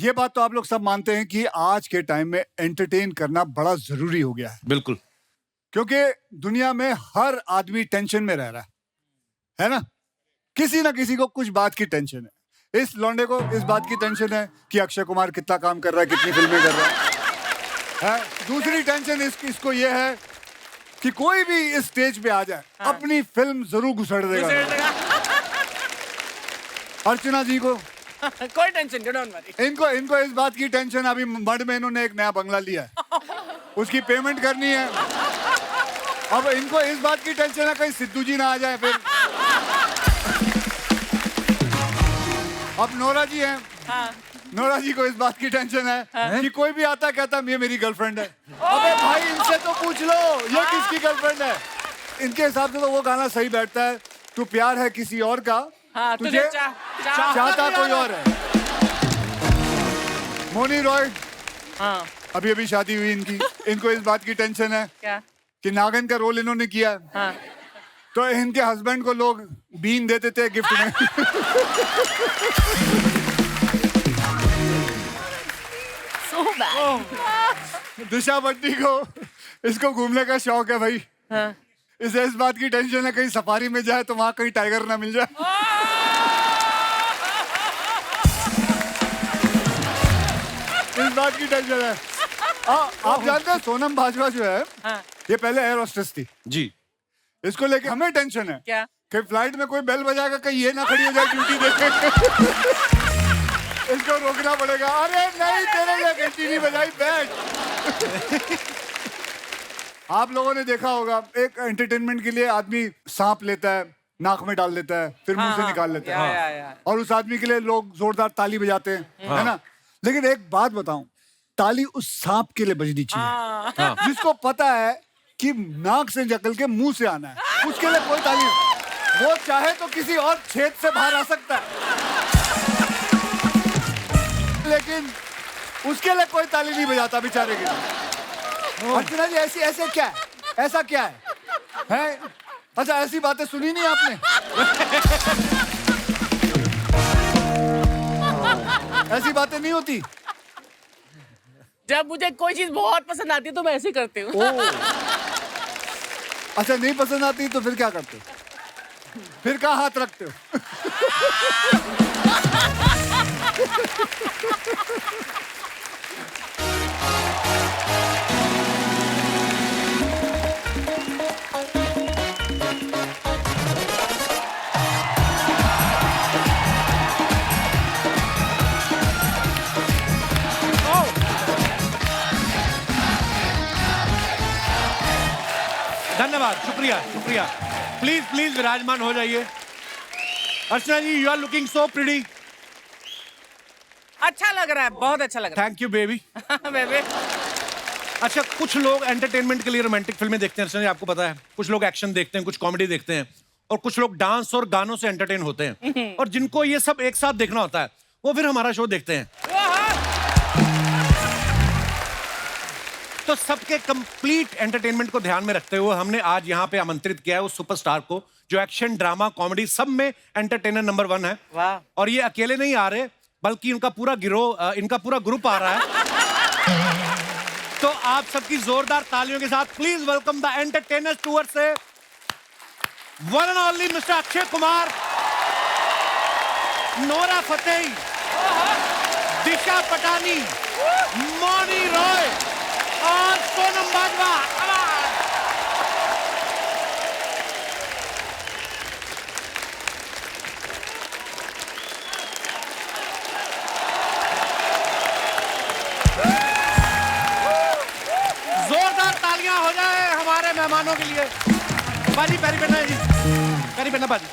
ये बात तो आप लोग सब मानते हैं कि आज के टाइम में एंटरटेन करना बड़ा जरूरी हो गया है, बिल्कुल। क्योंकि दुनिया में हर आदमी टेंशन में रह रहा है ना? किसी ना किसी को कुछ बात की टेंशन है। इस लौंडे को इस बात की टेंशन है कि अक्षय कुमार कितना काम कर रहा है, कितनी फिल्में कर रहा है। दूसरी टेंशन इसको ये है कि कोई भी इस स्टेज पे आ जाए, अपनी फिल्म जरूर घुसड़ देगा। अर्चना जी को कोई टेंशन नहीं, डोंट वरी। इनको इस बात की टेंशन, अभी मड में इन्होंने एक नया बंगला लिया है, उसकी पेमेंट करनी है। अब इनको इस बात की टेंशन है कहीं सिद्धू जी ना आ जाए फिर। अब नोरा जी हैं, नोरा जी को इस बात की टेंशन है कि कोई भी आता कहता ये मेरी गर्लफ्रेंड है। अबे भाई इनसे तो पूछ लो ये किसकी गर्लफ्रेंड है। इनके हिसाब से तो वो गाना सही बैठता है, तू प्यार है किसी और का, तुझे चाहता कोई और है। मोनी रॉय, अभी अभी शादी हुई इनकी, इनको इस बात की टेंशन है क्या कि नागिन का रोल इन्होंने किया, तो इनके हस्बैंड को लोग बीन देते थे गिफ्ट में। so bad। दिशा पट्टी को इसको घूमने का शौक है भाई। इसे इस बात की टेंशन है कहीं सफारी में जाए तो वहां कहीं टाइगर ना मिल जाए। इस बात की टेंशन है। आप जानते हैं सोनम बाजवा जो है, ये पहले एयर होस्टेस थी जी। इसको लेके हमें टेंशन है क्या कि फ्लाइट में कोई बेल बजाएगा कहीं ये ना खड़ी हो जाए ड्यूटी देखे। इसको रोकना पड़ेगा। अरे नहीं तेरे लिए घंटी नहीं बजाई, बैठ। आप लोगों ने देखा होगा एक एंटरटेनमेंट के लिए आदमी सांप लेता है, नाक में डाल लेता है, फिर मुंह से निकाल लेता है, और उस आदमी के लिए लोग जोरदार ताली बजाते हैं, है ना? लेकिन एक बात बताऊं, ताली उस सांप के लिए बजनी चाहिए जिसको पता है कि नाक से निकल के मुंह से आना है, उसके लिए कोई ताली नहीं। वो चाहे तो किसी और छेद से बाहर आ सकता है, लेकिन उसके लिए कोई ताली नहीं बजाता बेचारे के लिए। अर्चना जी ऐसे क्या है, ऐसा क्या है? अच्छा ऐसी बातें सुनी नहीं आपने? ऐसी बातें नहीं होती। जब मुझे कोई चीज बहुत पसंद आती है तो मैं ऐसे करती हूँ। अच्छा नहीं पसंद आती तो फिर क्या करते हो? फिर कहाँ हाथ रखते हो? धन्यवाद, शुक्रिया शुक्रिया। प्लीज प्लीज विराजमान हो जाइए। Archana ji, you are looking so pretty. अच्छा लग रहा है, बहुत अच्छा लग रहा थैंक यू बेबी। है। बेबी अच्छा, कुछ लोग एंटरटेनमेंट के लिए रोमांटिक फिल्में देखते हैं अर्चना जी, आपको पता है। कुछ लोग एक्शन देखते हैं, कुछ कॉमेडी देखते हैं, और कुछ लोग डांस और गानों से एंटरटेन होते हैं। और जिनको ये सब एक साथ देखना होता है वो फिर हमारा शो देखते हैं। तो सबके कंप्लीट एंटरटेनमेंट को ध्यान में रखते हुए हमने आज यहाँ पे आमंत्रित किया है उस सुपरस्टार को जो एक्शन, ड्रामा, कॉमेडी सब में एंटरटेनर नंबर 1 है। वाह। और ये अकेले नहीं आ रहे, बल्कि इनका पूरा गिरोह, इनका पूरा ग्रुप आ रहा है। तो आप सबकी जोरदार तालियों के साथ please welcome the entertainers tour से one and only mister Akshay Kumar, Nora Fatehi, Disha Patani, Mouni Roy और सोनम बाजवा। जोरदार तालियां हो जाए हमारे मेहमानों के लिए। बाजी पैरी पहना है जी, पैरी पहना बाजी।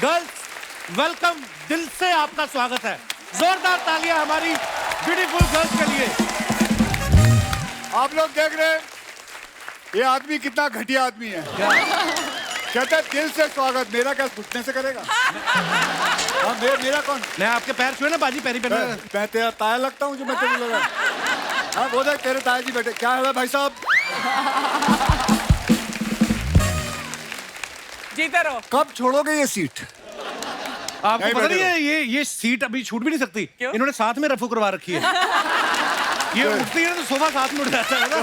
गर्ल्स वेलकम, दिल से आपका स्वागत है। जोरदार तालियां हमारी ब्यूटीफुल गर्ल्स के लिए। आप लोग देख रहे हैं ये आदमी कितना घटिया आदमी है। कहता है दिल से स्वागत, मेरा क्या घुटने से करेगा? मेरा कौन? मैं आपके पैर छुए ना बाजी, पैरी पहना। मैं तेरा ताया लगता हूँ जो मैं तेरे लगा? हाँ वो देख तेरे ताया जी बैठे। क्या है भाई साहब? जीते रहो। कब छोड़ोगे ये सीट? आपको नहीं पता नहीं बैठे है ये सीट अभी छूट भी नहीं सकती। क्यों? इन्होंने साथ में रफू करवा रखी है। ये उठती है तो सोफा साथ में उठ जाता है ना।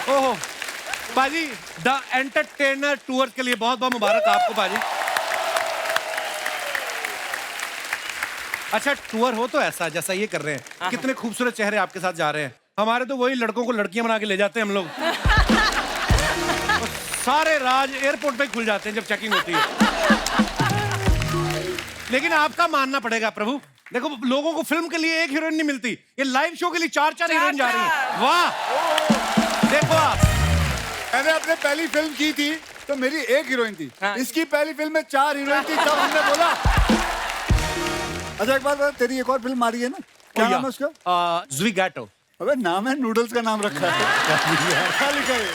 ओहो पाजी, द एंटरटेनर टूर के लिए बहुत बहुत मुबारक आपको पाजी। अच्छा टूर हो तो ऐसा जैसा ये कर रहे हैं, कितने खूबसूरत चेहरे आपके साथ जा रहे हैं। हमारे तो वही लड़कों को लड़कियां बना के ले जाते हैं हम लोग। सारे राज एयरपोर्ट पे खुल जाते हैं जब चेकिंग होती है। लेकिन आपका मानना पड़ेगा प्रभु, देखो लोगों को फिल्म के लिए एक हीरोइन नहीं मिलती, ये लाइव शो के लिए चार हीरोइन जा रही है। वाह देखो आप, मैंने अपने पहली फिल्म की थी तो मेरी एक हीरोइन थी। हाँ। इसकी पहली फिल्म में 4 हीरोइन थी, तब हमने बोला। अच्छा एक बात बता, तेरी एक और फिल्म आ रही है ना, क्या नाम है उसका? ज़्विगैटो। अबे नाम है, नूडल्स का नाम रखा है। क्या लिखा है?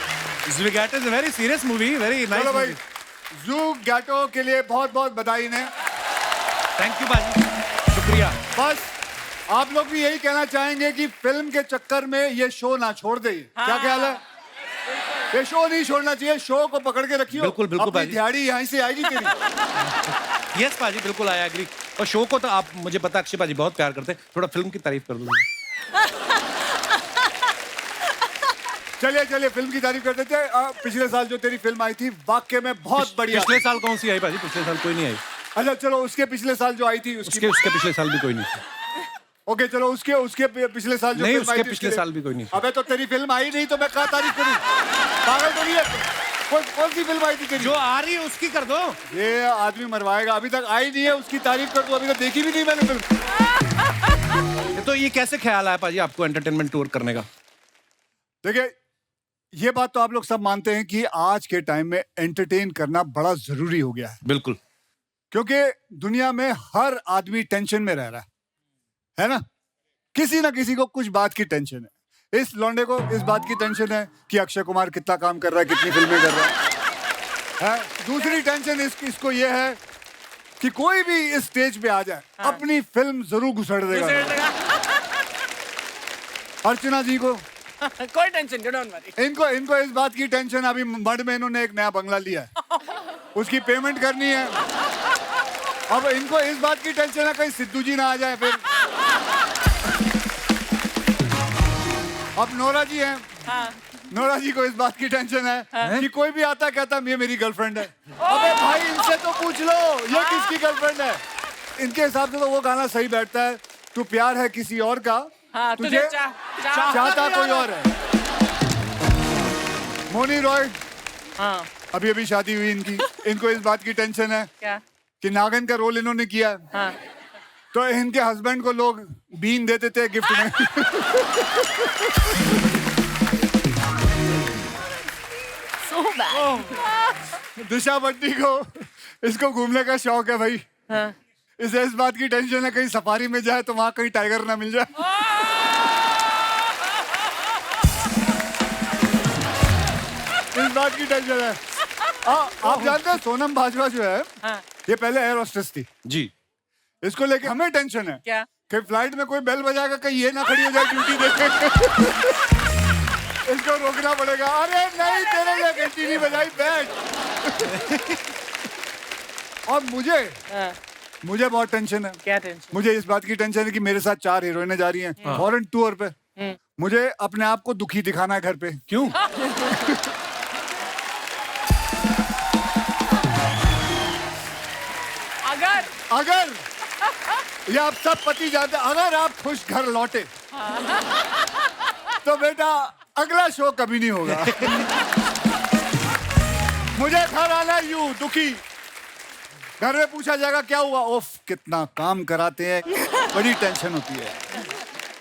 Zwigato is a very serious movie, very nice चलो भाई, मूवी। ज़्विगैटो के लिए बहुत बहुत बधाई ने। थैंक यू बाजी, शुक्रिया। बस आप लोग भी यही कहना चाहेंगे कि फिल्म के चक्कर में ये शो ना छोड़ दे। क्या ख्याल है? ये शो नहीं छोड़ना चाहिए, शो को पकड़ के रखियो। बिल्कुल, बिल्कुल अपनी भाई। दिहाड़ी यहीं से आएगी तेरी। यस बाजी, बिल्कुल आई एग्री। और शो को तो आप, मुझे पता अक्षय बाजी बहुत प्यार करते हैं, थोड़ा फिल्म की तारीफ कर दो। चलिए चलिए फिल्म की तारीफ कर देते हैं। पिछले साल जो तेरी फिल्म आई थी वाकई में बहुत बढ़िया। पिछले साल कौन सी आई बाजी? पिछले साल कोई नहीं आई। अच्छा चलो, उसके पिछले साल जो आई थी उसके पिछले साल भी कोई नहीं। ओके चलो, उसके पिछले साल जो नहीं, फिल्म आई उसके थी, पिछले साल भी कोई नहीं। अबे तो तेरी फिल्म आई नहीं तो मैं क्या तारीफ करूं? पागल तो नहीं है? कौन सी फिल्म आई थी तेरी? जो आ रही है उसकी कर दो। ये आदमी मरवाएगा, अभी तक आई नहीं है, उसकी तारीफ कर दो। अभी तो देखी भी नहीं मैंने फिल्म। तो ये कैसे ख्याल आया पाजी आपको एंटरटेनमेंट टूर करने का? देखिए, ये बात तो आप लोग सब मानते हैं कि आज के टाइम में एंटरटेन करना बड़ा जरूरी हो गया है, बिल्कुल। क्योंकि दुनिया में हर आदमी टेंशन में रह रहा है ना? किसी ना किसी को कुछ बात की टेंशन है। इस लौंडे को इस बात की टेंशन है कि अक्षय कुमार कितना काम कर रहा है, कितनी फिल्में कर रहा है? दूसरी टेंशन इसको ये है कि कोई भी इस स्टेज पे आ जाए, अपनी फिल्म जरूर घुसड़ देगा। अर्चना जी को कोई टेंशन, डोंट वरी। इनको इस बात की टेंशन, अभी मड में इन्होंने एक नया बंगला लिया है, उसकी पेमेंट करनी है। अब इनको इस बात की टेंशन है कहीं सिद्धू जी ना आ जाए फिर। अब नोरा जी हैं, नोरा जी को इस बात की टेंशन है कि कोई भी आता कहता ये मेरी गर्लफ्रेंड है। अबे भाई इनसे तो पूछ लो ये किसकी गर्लफ्रेंड है। इनके हिसाब से तो वो गाना सही बैठता है, तू प्यार है किसी और का, तुझे चाहता कोई और है। मोनी रॉय, अभी अभी शादी हुई इनकी, इनको इस बात की टेंशन है क्या? कि नागन का रोल इन्होंने किया, तो इनके हस्बैंड को लोग बीन देते थे गिफ्ट में। So bad. दिशा बट्टी को, इसको घूमने का शौक है भाई। इसे इस बात की टेंशन है कहीं सफारी में जाए तो वहां कहीं टाइगर ना मिल जाए। इस बात की टेंशन है। आप जानते हैं सोनम बाजवा जो है, ये पहले एयर होस्टेस थी जी। इसको लेके हमें टेंशन है क्या? कि फ्लाइट में कोई बेल बजाएगा कहीं ये ना खड़ी हो जाए ड्यूटी देके। इसको रोकना पड़ेगा। अरे नहीं, तेरे लिए घंटी नहीं बजाई, बैठ। और मुझे बहुत टेंशन है। क्या टेंशन? मुझे इस बात की टेंशन है कि मेरे साथ 4 हीरोइनें जा रही हैं फॉरेन टूर पे। मुझे अपने आप को दुखी दिखाना है घर पे। क्यों? अगर ये आप सब पति जानते, अगर आप खुश घर लौटे तो बेटा अगला शो कभी नहीं होगा। मुझे घर आना यूं दुखी, घर में पूछा जाएगा क्या हुआ, ओफ कितना काम कराते हैं, बड़ी टेंशन होती है।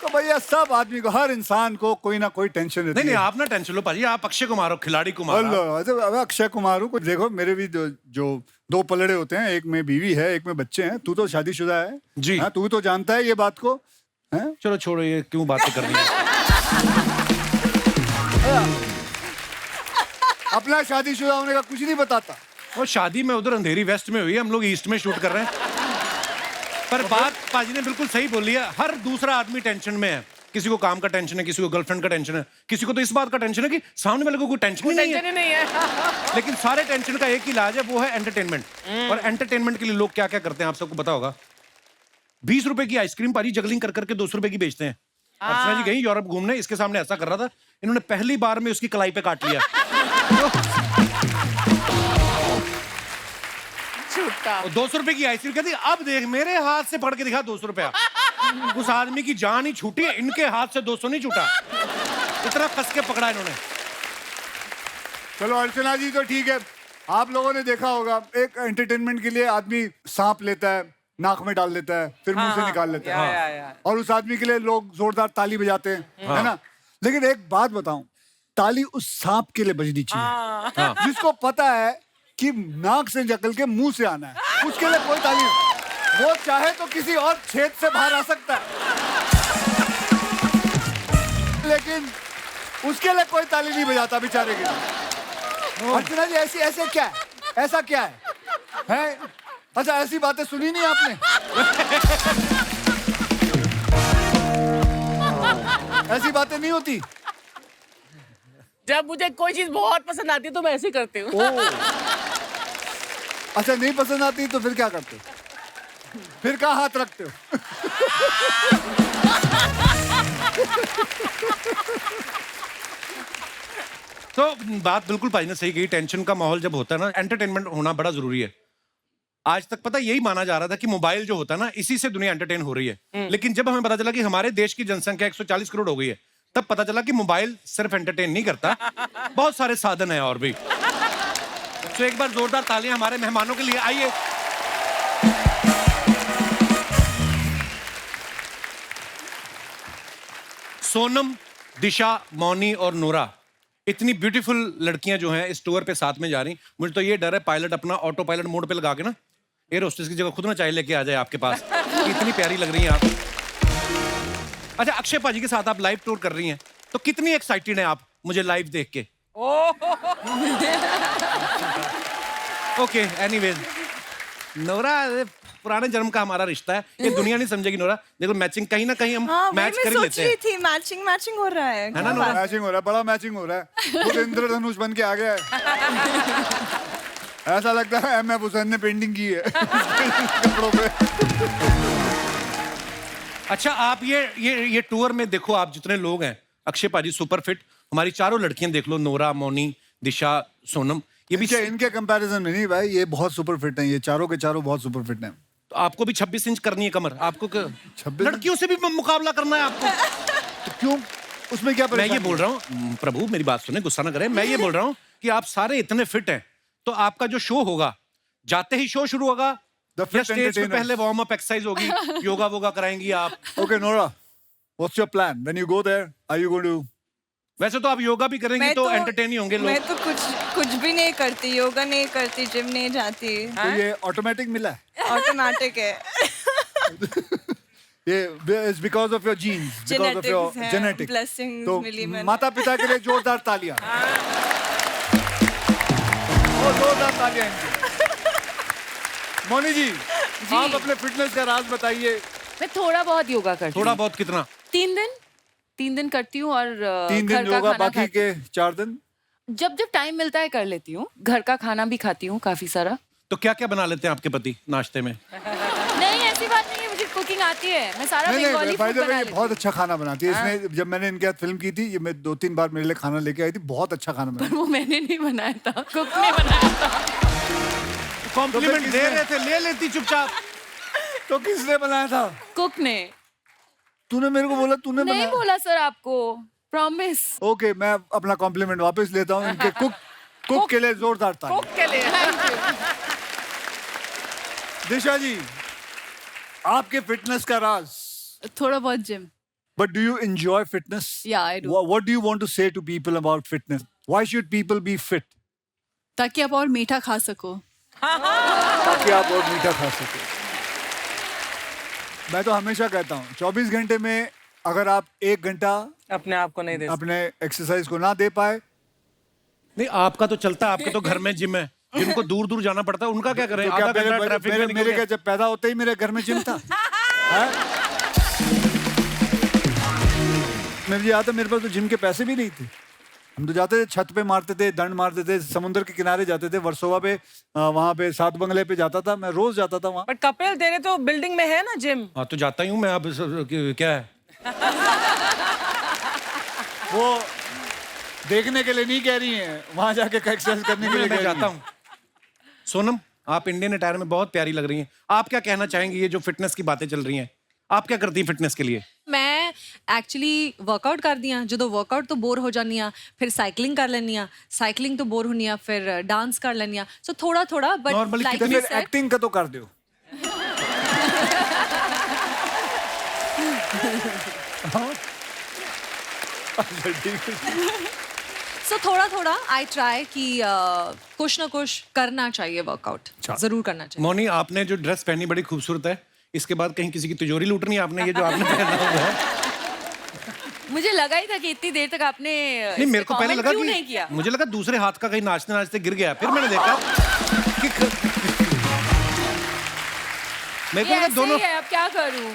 तो भैया सब आदमी को, हर इंसान को कोई ना कोई टेंशन रहती है। नहीं आप ना टेंशन लो पाजी, आप अक्षय कुमार हो, खिलाड़ी कुमार। अब अक्षय कुमार हूँ, देखो मेरे भी जो 2 पलड़े होते हैं, एक में बीवी है, एक में बच्चे हैं। तू तो शादीशुदा है जी। हाँ, तू तो जानता है ये बात को। हैं? चलो छोड़ो, ये क्यों बातें कर रही है। अपना शादीशुदा होने का कुछ नहीं बताता। और शादी में उधर अंधेरी वेस्ट में हुई है, हम लोग ईस्ट में शूट कर रहे हैं। पर बात पाजी ने बिल्कुल सही बोली है, हर दूसरा आदमी टेंशन में है। किसी को काम का टेंशन है, किसी को गर्लफ्रेंड का टेंशन है, किसी को तो इस बात का टेंशन है कि सामने वाले को कोई टेंशन ही नहीं है। टेंशन ही नहीं है। लेकिन सारे टेंशन का एक ही इलाज है, वो है एंटरटेनमेंट। और एंटरटेनमेंट के लिए लोग क्या क्या करते हैं आप सबको पता होगा। 20 रुपए की आइसक्रीम पारी जगलिंग कर करके 200 रुपए की बेचते हैं। अर्चना जी गई यूरोप घूमने, इसके सामने ऐसा कर रहा था, इन्होंने पहली बार में उसकी कलाई पे काट लिया। छूटा। 200 रुपए की आइसक्रीम कहती अब देख मेरे हाथ से पकड़ के दिखा 200 रुपया। उस आदमी की जान ही छूटी है, इनके हाथ से 200 नहीं छूटा। इतना कस के पकड़ा इन्होंने। चलो अर्चना जी तो ठीक है, आप लोगों ने देखा होगा एक एंटरटेनमेंट के लिए आदमी सांप लेता है, नाक में डाल लेता है, फिर मुंह से निकाल लेता है, या। और उस आदमी के लिए लोग जोरदार ताली बजाते हैं, है ना। लेकिन एक बात बताऊं, ताली उस सांप के लिए बजनी चाहिए जिसको पता है कि नाक से निकल के मुंह से आना है, उसके लिए कोई ताली नहीं। वो चाहे तो किसी और छेद से बाहर आ सकता है, लेकिन उसके लिए कोई ताली नहीं बजाता बेचारे के लिए। अर्चना जी ऐसे क्या है, ऐसा क्या है? अच्छा ऐसी बातें सुनी नहीं आपने? ऐसी बातें नहीं होती। जब मुझे कोई चीज बहुत पसंद आती है तो मैं ऐसे करती हूँ। अच्छा नहीं पसंद आती तो फिर क्या करते हो? फिर कहाँ हाथ रखते हो? तो बात बिल्कुल भाई ने सही कही, टेंशन का माहौल जब होता है ना, एंटरटेनमेंट होना बड़ा जरूरी है। आज तक पता यही माना जा रहा था कि मोबाइल जो होता है ना, इसी से दुनिया एंटरटेन हो रही है। लेकिन जब हमें पता चला कि हमारे देश की जनसंख्या 140 करोड़ हो गई है, तब पता चला कि मोबाइल सिर्फ एंटरटेन नहीं करता, बहुत सारे साधन है और भी। तो एक बार जोरदार तालियां हमारे मेहमानों के लिए। आइए सोनम, दिशा, मौनी और नूरा, इतनी ब्यूटीफुल लड़कियां जो हैं इस टूर पे साथ में जा रही। मुझे तो ये डर है पायलट अपना ऑटो पायलट मोड पे लगा के ना एयर होस्टेस की जगह खुद ना चाय लेके आ जाए आपके पास। इतनी प्यारी लग रही हैं आप। अच्छा अक्षय पाजी के साथ आप लाइव टूर कर रही हैं, तो कितनी एक्साइटेड हैं आप मुझे लाइव देख के? ओके एनीवेज, नोरा पुराने जन्म का हमारा रिश्ता है, ये दुनिया नहीं समझेगी नोरा। देखो मैचिंग कहीं ना कहीं हम मैच कर ही लेते हैं। थी मैचिंग हो रहा है ना नोरा? मैचिंग हो रहा है, बड़ा मैचिंग हो रहा है। खुद इंद्रधनुष बन के आ गया है। ऐसा लगता है एम.एफ. हुसैन ने पेंटिंग की है कपड़ों पे। अच्छा आप ये टूर में देखो, आप जितने लोग हैं, अक्षय पाजी सुपर फिट, हमारी चारों लड़कियां देख लो, नोरा, मौनी, दिशा, सोनम, ये भी इनके कंपैरिजन में नहीं भाई, ये बहुत सुपर फिट हैं, ये चारों के चारों बहुत सुपर फिट हैं। तो आपको भी 26 इंच करनी है कमर, आपको 26 लड़कियों से भी मुकाबला करना है आपको। तो क्यों, उसमें क्या मैं परेशानी ये बोल रहा हूँ, प्रभु मेरी बात सुने, गुस्सा ना करें, मैं ये बोल रहा हूँ कि आप सारे इतने फिट हैं, तो आपका जो शो होगा, जाते ही शो शुरू होगा या स्टेज पे पहले वार्म अप एक्सरसाइज होगी, योगा वोगा कराएंगी आप? Okay Nora, what's your plan when you go there? Are you going to? वैसे तो आप योगा भी करेंगे तो एंटरटेन ही होंगे लोग। मैं तो कुछ भी नहीं करती, योगा नहीं करती, जिम नहीं जाती। तो ये ऑटोमेटिक मिला है? ऑटोमेटिक है। ये is because of your genes, because of your genetic blessings तो मिली मैंने। माता पिता के लिए जोरदार तालियां। और जोरदार तालियां इनकी। मौनी जी, आप अपने फिटनेस का राज बताइए। मैं थोड़ा बहुत योगा करती हूँ। थोड़ा बहुत कितना? 3 दिन करती हूँ और 3 दिन घर का योगा, खाना बाकी के 4 दिन जब टाइम मिलता है कर लेती हूँ। घर का खाना भी खाती हूँ काफी सारा। तो क्या क्या बना लेते हैं आपके पति नाश्ते में? नहीं ऐसी बात नहीं है, मुझे कुकिंग आती है, मैं सारा बंगाली फूड बना लेती हूँ। बहुत अच्छा खाना बनाती है। इसने जब मैंने इनके साथ फिल्म की थी, ये मैं 2-3 बार मेरे लिए खाना लेके आई थी, बहुत अच्छा खाना बनाती। वो मैंने नहीं बनाया था, कुक ने बनाया था। कॉम्प्लीमेंट दे रहे थे, ले लेती चुपचाप। तो किसने बनाया था? कुक ने। तूने मेरे को बोला तूने नहीं बनाया? बोला सर आपको, प्रॉमिस। ओके, मैं अपना कॉम्प्लीमेंट वापस लेता हूँ। इनके कुक के लिए जोरदार ताली। कुक के लिए। दिशा जी, आपके फिटनेस का राज? थोड़ा बहुत gym. But do you enjoy fitness? Yeah, I do. What do you want to say to people about fitness? Why should people be fit? ताकि आप और मीठा खा सको। ताकि आप और मीठा खा सको। मैं तो हमेशा कहता हूँ 24 घंटे में अगर आप 1 घंटा अपने आप को नहीं दे अपने एक्सरसाइज को ना दे पाए। नहीं आपका तो चलता है, आपके तो घर में जिम है, जिनको दूर दूर जाना पड़ता है उनका क्या करें? तो क्या आधा घंटा ट्रैफिक में निकल मेरे गए। क्या जब पैदा होते ही मेरे घर में जिम था? हैं? मुझे याद है मेरे पास तो जिम के पैसे भी नहीं थे। हम तो जाते थे, छत पे मारते थे, दंड मारते थे, समुद्र के किनारे जाते थे, वर्सोवा पे, वहाँ पे सात बंगले पे जाता था मैं, रोज जाता था वहाँ। बट कपिल तेरे तो बिल्डिंग में है ना जिम। हाँ तो जाता ही हूँ मैं। अब क्या है, वो देखने के लिए नहीं कह रही हैं, वहाँ जाके एक्सरसाइज करने के लिए मैं कह जाता रही हैं। हूँ। सोनम, आप इंडियन अटायर में बहुत प्यारी लग रही हैं। आप क्या कहना चाहेंगे, ये जो फिटनेस की बातें चल रही हैं, आप क्या करती हैं फिटनेस के लिए? मैं एक्चुअली वर्कआउट कर दिया, जो वर्कआउट तो बोर हो जानी आ, फिर साइकिलिंग कर लेनी आ, साइकिलिंग तो बोर होनी आ, फिर डांस कर लेनी आ, सो थोड़ा थोड़ा बट Normally लाइक तो यू फिर एक्टिंग का तो कर दो। सो थोड़ा थोड़ा आई ट्राई कि कुछ ना कुछ करना चाहिए, वर्कआउट जरूर करना चाहिए। मोनी, आपने जो ड्रेस पहनी बड़ी खूबसूरत है। इसके बाद कहीं किसी की तिजोरी लूटनी है आपने, ये जो आपने पहना हुआ है? मुझे लगा ही था कि इतनी देर तक आपने नहीं, मेरे को पहले लगा क्यों कि नहीं किया। मुझे लगा दूसरे हाथ का कहीं नाचते नाचते गिर गया, फिर मैंने देखा कि मेरे को ये लगा ऐसे दोनों ही है, अब क्या करूं।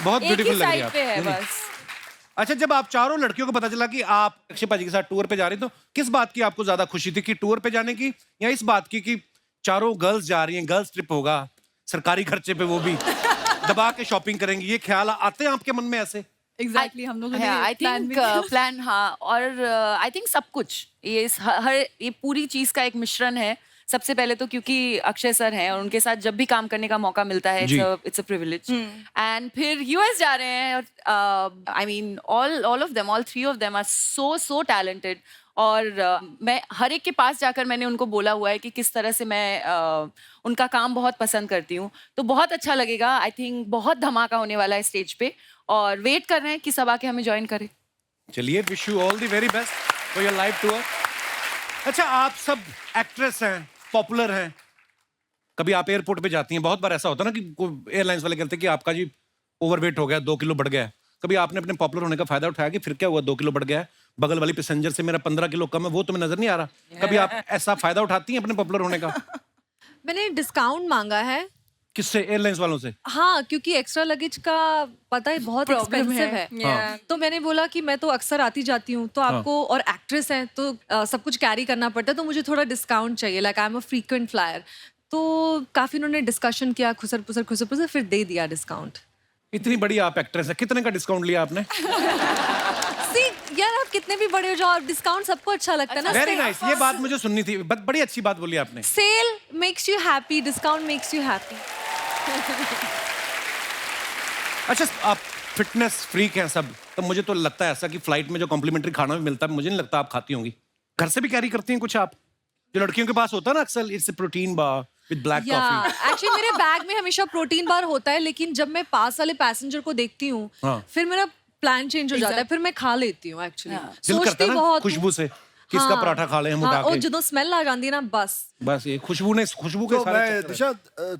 बहुत एक ही ब्यूटीफुल लग रही है साइड आप। पे है नहीं, नहीं। बस। अच्छा, जब आप चारों लड़कियों को पता चला कि आप अक्षय पाजी के साथ टूर पे जा रही, तो किस बात की आपको ज्यादा खुशी थी, कि टूर पे जाने की या इस बात की कि चारों गर्ल्स जा रही हैं, गर्ल्स ट्रिप होगा, सरकारी खर्चे पे, वो भी दबा के शॉपिंग करेंगी, ये ख्याल आते हैं आपके मन में ऐसे? एग्जैक्टली हम लोगों ने आई प्लान थिंक भी किया। प्लान, हाँ। और आई थिंक सब कुछ ये हर ये पूरी चीज का एक मिश्रण है। सबसे पहले तो क्योंकि अक्षय सर हैं और उनके साथ जब भी काम करने का मौका मिलता है, इट्स अ प्रिविलेज। एंड फिर यूएस जा रहे हैं, I mean all of them, all three of them are so talented. और मैं हर एक के पास जाकर मैंने उनको बोला हुआ है कि किस तरह से मैं उनका काम बहुत पसंद करती हूँ। तो बहुत अच्छा लगेगा, आई थिंक बहुत धमाका होने वाला है स्टेज पे, और वेट कर रहे हैं कि सब आके हमें ज्वाइन करें। चलिए, wish you all the very best for your live tour. अच्छा, आप सब एक्ट्रेस हैं, पॉपुलर हैं, कभी आप एयरपोर्ट पे जाती हैं, बहुत बार ऐसा होता है ना कि एयरलाइंस वाले कहते हैं कि आपका जी ओवरवेट हो गया, 2 किलो बढ़ गया है। कभी आपने अपने पॉपुलर होने का फायदा उठाया कि फिर क्या हुआ, 2 किलो बढ़ गया है, बगल वाली पैसेंजर से मेरा 15 किलो कम है, वो तुम्हें नजर नहीं आ रहा? कभी आप ऐसा फायदा उठाती हैं अपने पॉपुलर होने का? मैंने डिस्काउंट मांगा है। किससे? एयरलाइंस वालों से? हाँ, क्योंकि एक्स्ट्रा लगेज का पता है बहुत एक्सपेंसिव है। हाँ। तो मैंने बोला कि मैं तो अक्सर आती जाती हूँ, तो आपको, और एक्ट्रेस हैं तो सब कुछ कैरी करना पड़ता है, तो मुझे थोड़ा डिस्काउंट चाहिए, like I am a frequent flyer. तो काफी उन्होंने डिस्कशन किया, खुसर पुसर फिर दे दिया डिस्काउंट। इतनी बड़ी आप एक्ट्रेस है, कितने का डिस्काउंट लिया आपने? सी यार, आप कितने भी बड़े हो जाओ, आप डिस्काउंट सबको अच्छा लगता है ना। वेरी नाइस, ये बात मुझे सुननी थी, बड़ी अच्छी बात बोली आपने। Sale makes you happy, discount makes you happy. अच्छा, आप फिटनेस फ्रीक हैं सब, तो मुझे तो लगता है ऐसा कि फ्लाइट में जो कॉम्प्लीमेंट्री खाना भी मिलता है, मुझे नहीं लगता आप खाती होंगी। घर से भी कैरी करती हैं कुछ आप, जो लड़कियों के पास होता है ना अक्सर, it's protein bar with black coffee? Actually मेरे बैग में हमेशा प्रोटीन बार होता है, लेकिन जब मैं पास वाले पैसेंजर को देखती हूँ, हाँ। फिर मेरा प्लान चेंज हो जाता है, फिर मैं खा लेती हूँ एक्चुअली। दिल करता सोचती है ना बहुत खुशबू से कि इसका पराठा खा लें हम उठा और के। जो स्मेल आ जाती है ना, बस ये खुशबू के तो सारे मैं, चक्कर हैं। दिशा,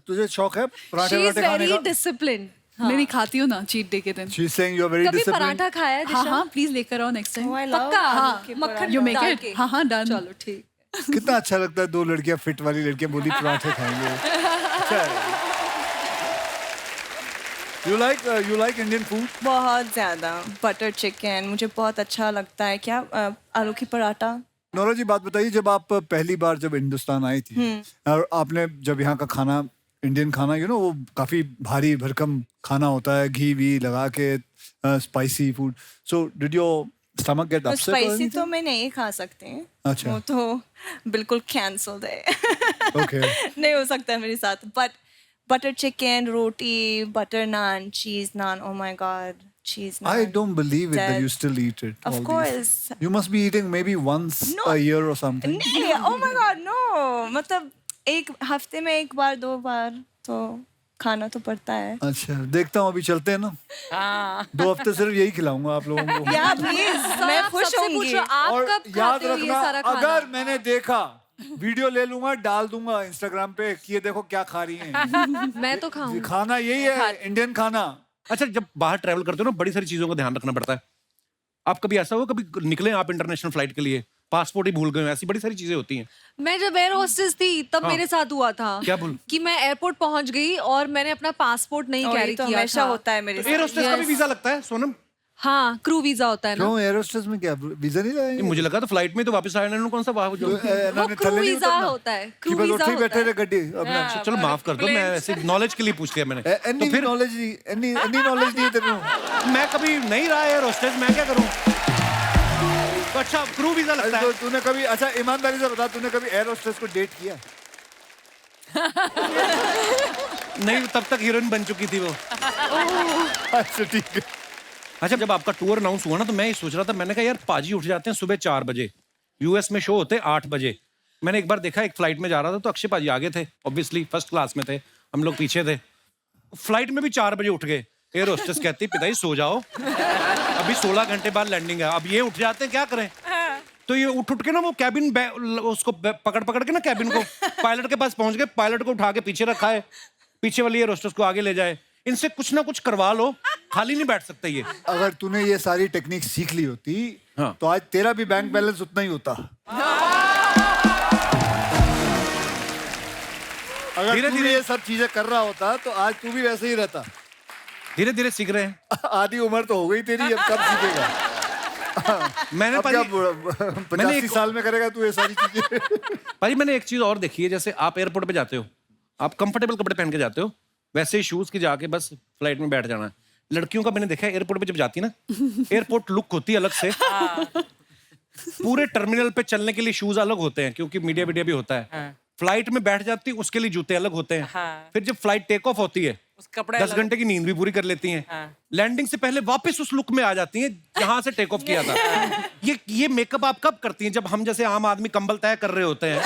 तुझे शौक है पराठे शी इज वराठे खाने वेरी का? डिसिप्लिन। नहीं खाती हूँ ना चीट डे के दिन। She's saying you're very कभी disciplined. पराठा खाया है हाँ दिशा? हाँ, प्लीज लेकर आओ नेक्स्ट टाइम। पक्का? हाँ, मक्खन यू मेक डाल इट। के। हाँ हाँ, डन। चलो ठीक। कितना अच्छा लगता है, 2 लड़कियां, फिट वाली लड़कियां बोली पराठे खाएंगे। अच्छा है। You like Indian food? बहुत ज्यादा। बटर चिकन मुझे बहुत अच्छा लगता है। क्या आलू की पराठा। नोरा जी, बात बताइए, जब आप पहली बार जब हिंदुस्तान आई थी और आपने जब यहाँ का खाना, इंडियन खाना, वो काफी भारी भरकम खाना होता है, घी वी लगा के, spicy food, so did your stomach get upset? Spicy तो मैं नहीं खा सकती। अच्छा। वो तो बिल्कुल कैंसल्ड है। Okay. नहीं हो सकता है मेरे साथ। But butter chicken, roti, butter naan, cheese naan, oh my god, cheese naan. I don't believe it that you still eat it. Of all these. course. You must be eating maybe once No. a year or something. नहीं, oh my god, no. मतलब एक हफ्ते में 1 बार 2 बार तो खाना तो पड़ता है। अच्छा, देखता हूँ, अभी चलते हैं ना। 2 हफ्ते सिर्फ यही खिलाऊंगा आप लोगों को। या प्लीज, मैं खुश सबसे होंगी। पूछो, आप और कब याद खाते हो ये रखना, सारा खाना? अगर मैंने देखा, वीडियो ले लूंगा, डाल दूंगा इंस्टाग्राम पे कि ये देखो क्या खा रही हैं। मैं तो खाऊं। खाना यही है, इंडियन खाना। अच्छा, जब बाहर ट्रैवल करते हो ना, बड़ी सारी चीजों का ध्यान रखना पड़ता है। आप कभी ऐसा हो, कभी निकले आप इंटरनेशनल फ्लाइट के लिए, पासपोर्ट ही भूल गए, ऐसी बड़ी सारी चीजें होती हैं। मैं जब एयर होस्टेस थी तब मेरे साथ हुआ था। क्या भूल? कि मैं एयरपोर्ट पहुंच गई और मैंने अपना पासपोर्ट नहीं और कैरी ये तो किया हमेशा था। होता है मेरे साथ। एयर होस्टेस का भी वीजा लगता है सोनम? हाँ क्रू वीजा होता है ना क्यों एयर होस्टेस में क्या वीजा नहीं लगाएंगे? मुझे लगा तो फ्लाइट में तो वापस आया ना कौन सा वहाँ जो वो क्रू वीजा होता है क्रू वीजा बैठे होता रहे है गड्डी अपना। चलो माफ कर दो, मैं ऐसे नॉलेज के लिए पूछ लिया मैंने। एनी तो फिर नॉलेज नहीं, एनी नॉलेज नहीं है तेरे को। मैं कभी नहीं रहा एयर होस्टेस, मैं क्या करूं? तो अच्छा क्रू वीजा लगता तो है। तूने कभी, अच्छा ईमानदारी से बता, तूने कभी एयर होस्टेस को डेट किया? नहीं, तब तक हीरोइन बन चुकी थी वो। अच्छा ठीक है। अच्छा, जब आपका टूर अनाउंस हुआ ना तो मैं ये सोच रहा था, मैंने कहा यार पाजी उठ जाते हैं सुबह 4 बजे, यूएस में शो होते हैं 8 बजे। मैंने एक बार देखा, एक फ्लाइट में जा रहा था तो अक्षय पाजी आगे थे, ऑब्वियसली फर्स्ट क्लास में थे, हम लोग पीछे थे। फ्लाइट में भी 4 बजे उठ गए। एयर होस्टेस कहती पिताजी सो जाओ, अभी 16 घंटे बाद लैंडिंग है। अब ये उठ जाते हैं, क्या करें? तो ये उठ के ना वो कैबिन उसको पकड़ के ना कैबिन को पायलट के पास पहुंच गए, पायलट को उठा के पीछे रखा है, पीछे वाली एयर होस्टेस को आगे ले जाए। इनसे कुछ ना कुछ करवा लो, खाली नहीं बैठ सकते ये। अगर तूने ये सारी टेक्निक सीख ली होती हाँ। तो आज तेरा भी बैंक बैलेंस उतना ही होता। अगर धीरे तू धीरे ये सब चीजें कर रहा होता तो आज तू भी वैसे ही रहता। धीरे धीरे सीख रहे हैं। आधी उम्र तो हो गई तेरी, अब कब सीखेगा? मैंने अब पाजी क्या 85 साल में करेगा तू ये सारी चीजें? भाई मैंने एक चीज और देखी है, जैसे आप एयरपोर्ट पे जाते हो, आप कंफर्टेबल कपड़े पहन के जाते हो, वैसे ही शूज की जाके बस फ्लाइट में बैठ जाना है। लड़कियों का मैंने देखा है एयरपोर्ट पे जब जाती ना, एयरपोर्ट लुक होती है अलग से। पूरे टर्मिनल पे चलने के लिए शूज अलग होते हैं क्योंकि मीडिया भी होता है। फ्लाइट में बैठ जाती उसके लिए जूते अलग होते हैं। फिर जब फ्लाइट टेक ऑफ होती है 10 घंटे की नींद भी पूरी कर लेती हैं। लैंडिंग से पहले वापस उस लुक में आ जाती हैं जहां से टेक ऑफ किया था। ये मेकअप आप कब करती हैं? जब हम जैसे आम आदमी कंबल तय कर रहे होते हैं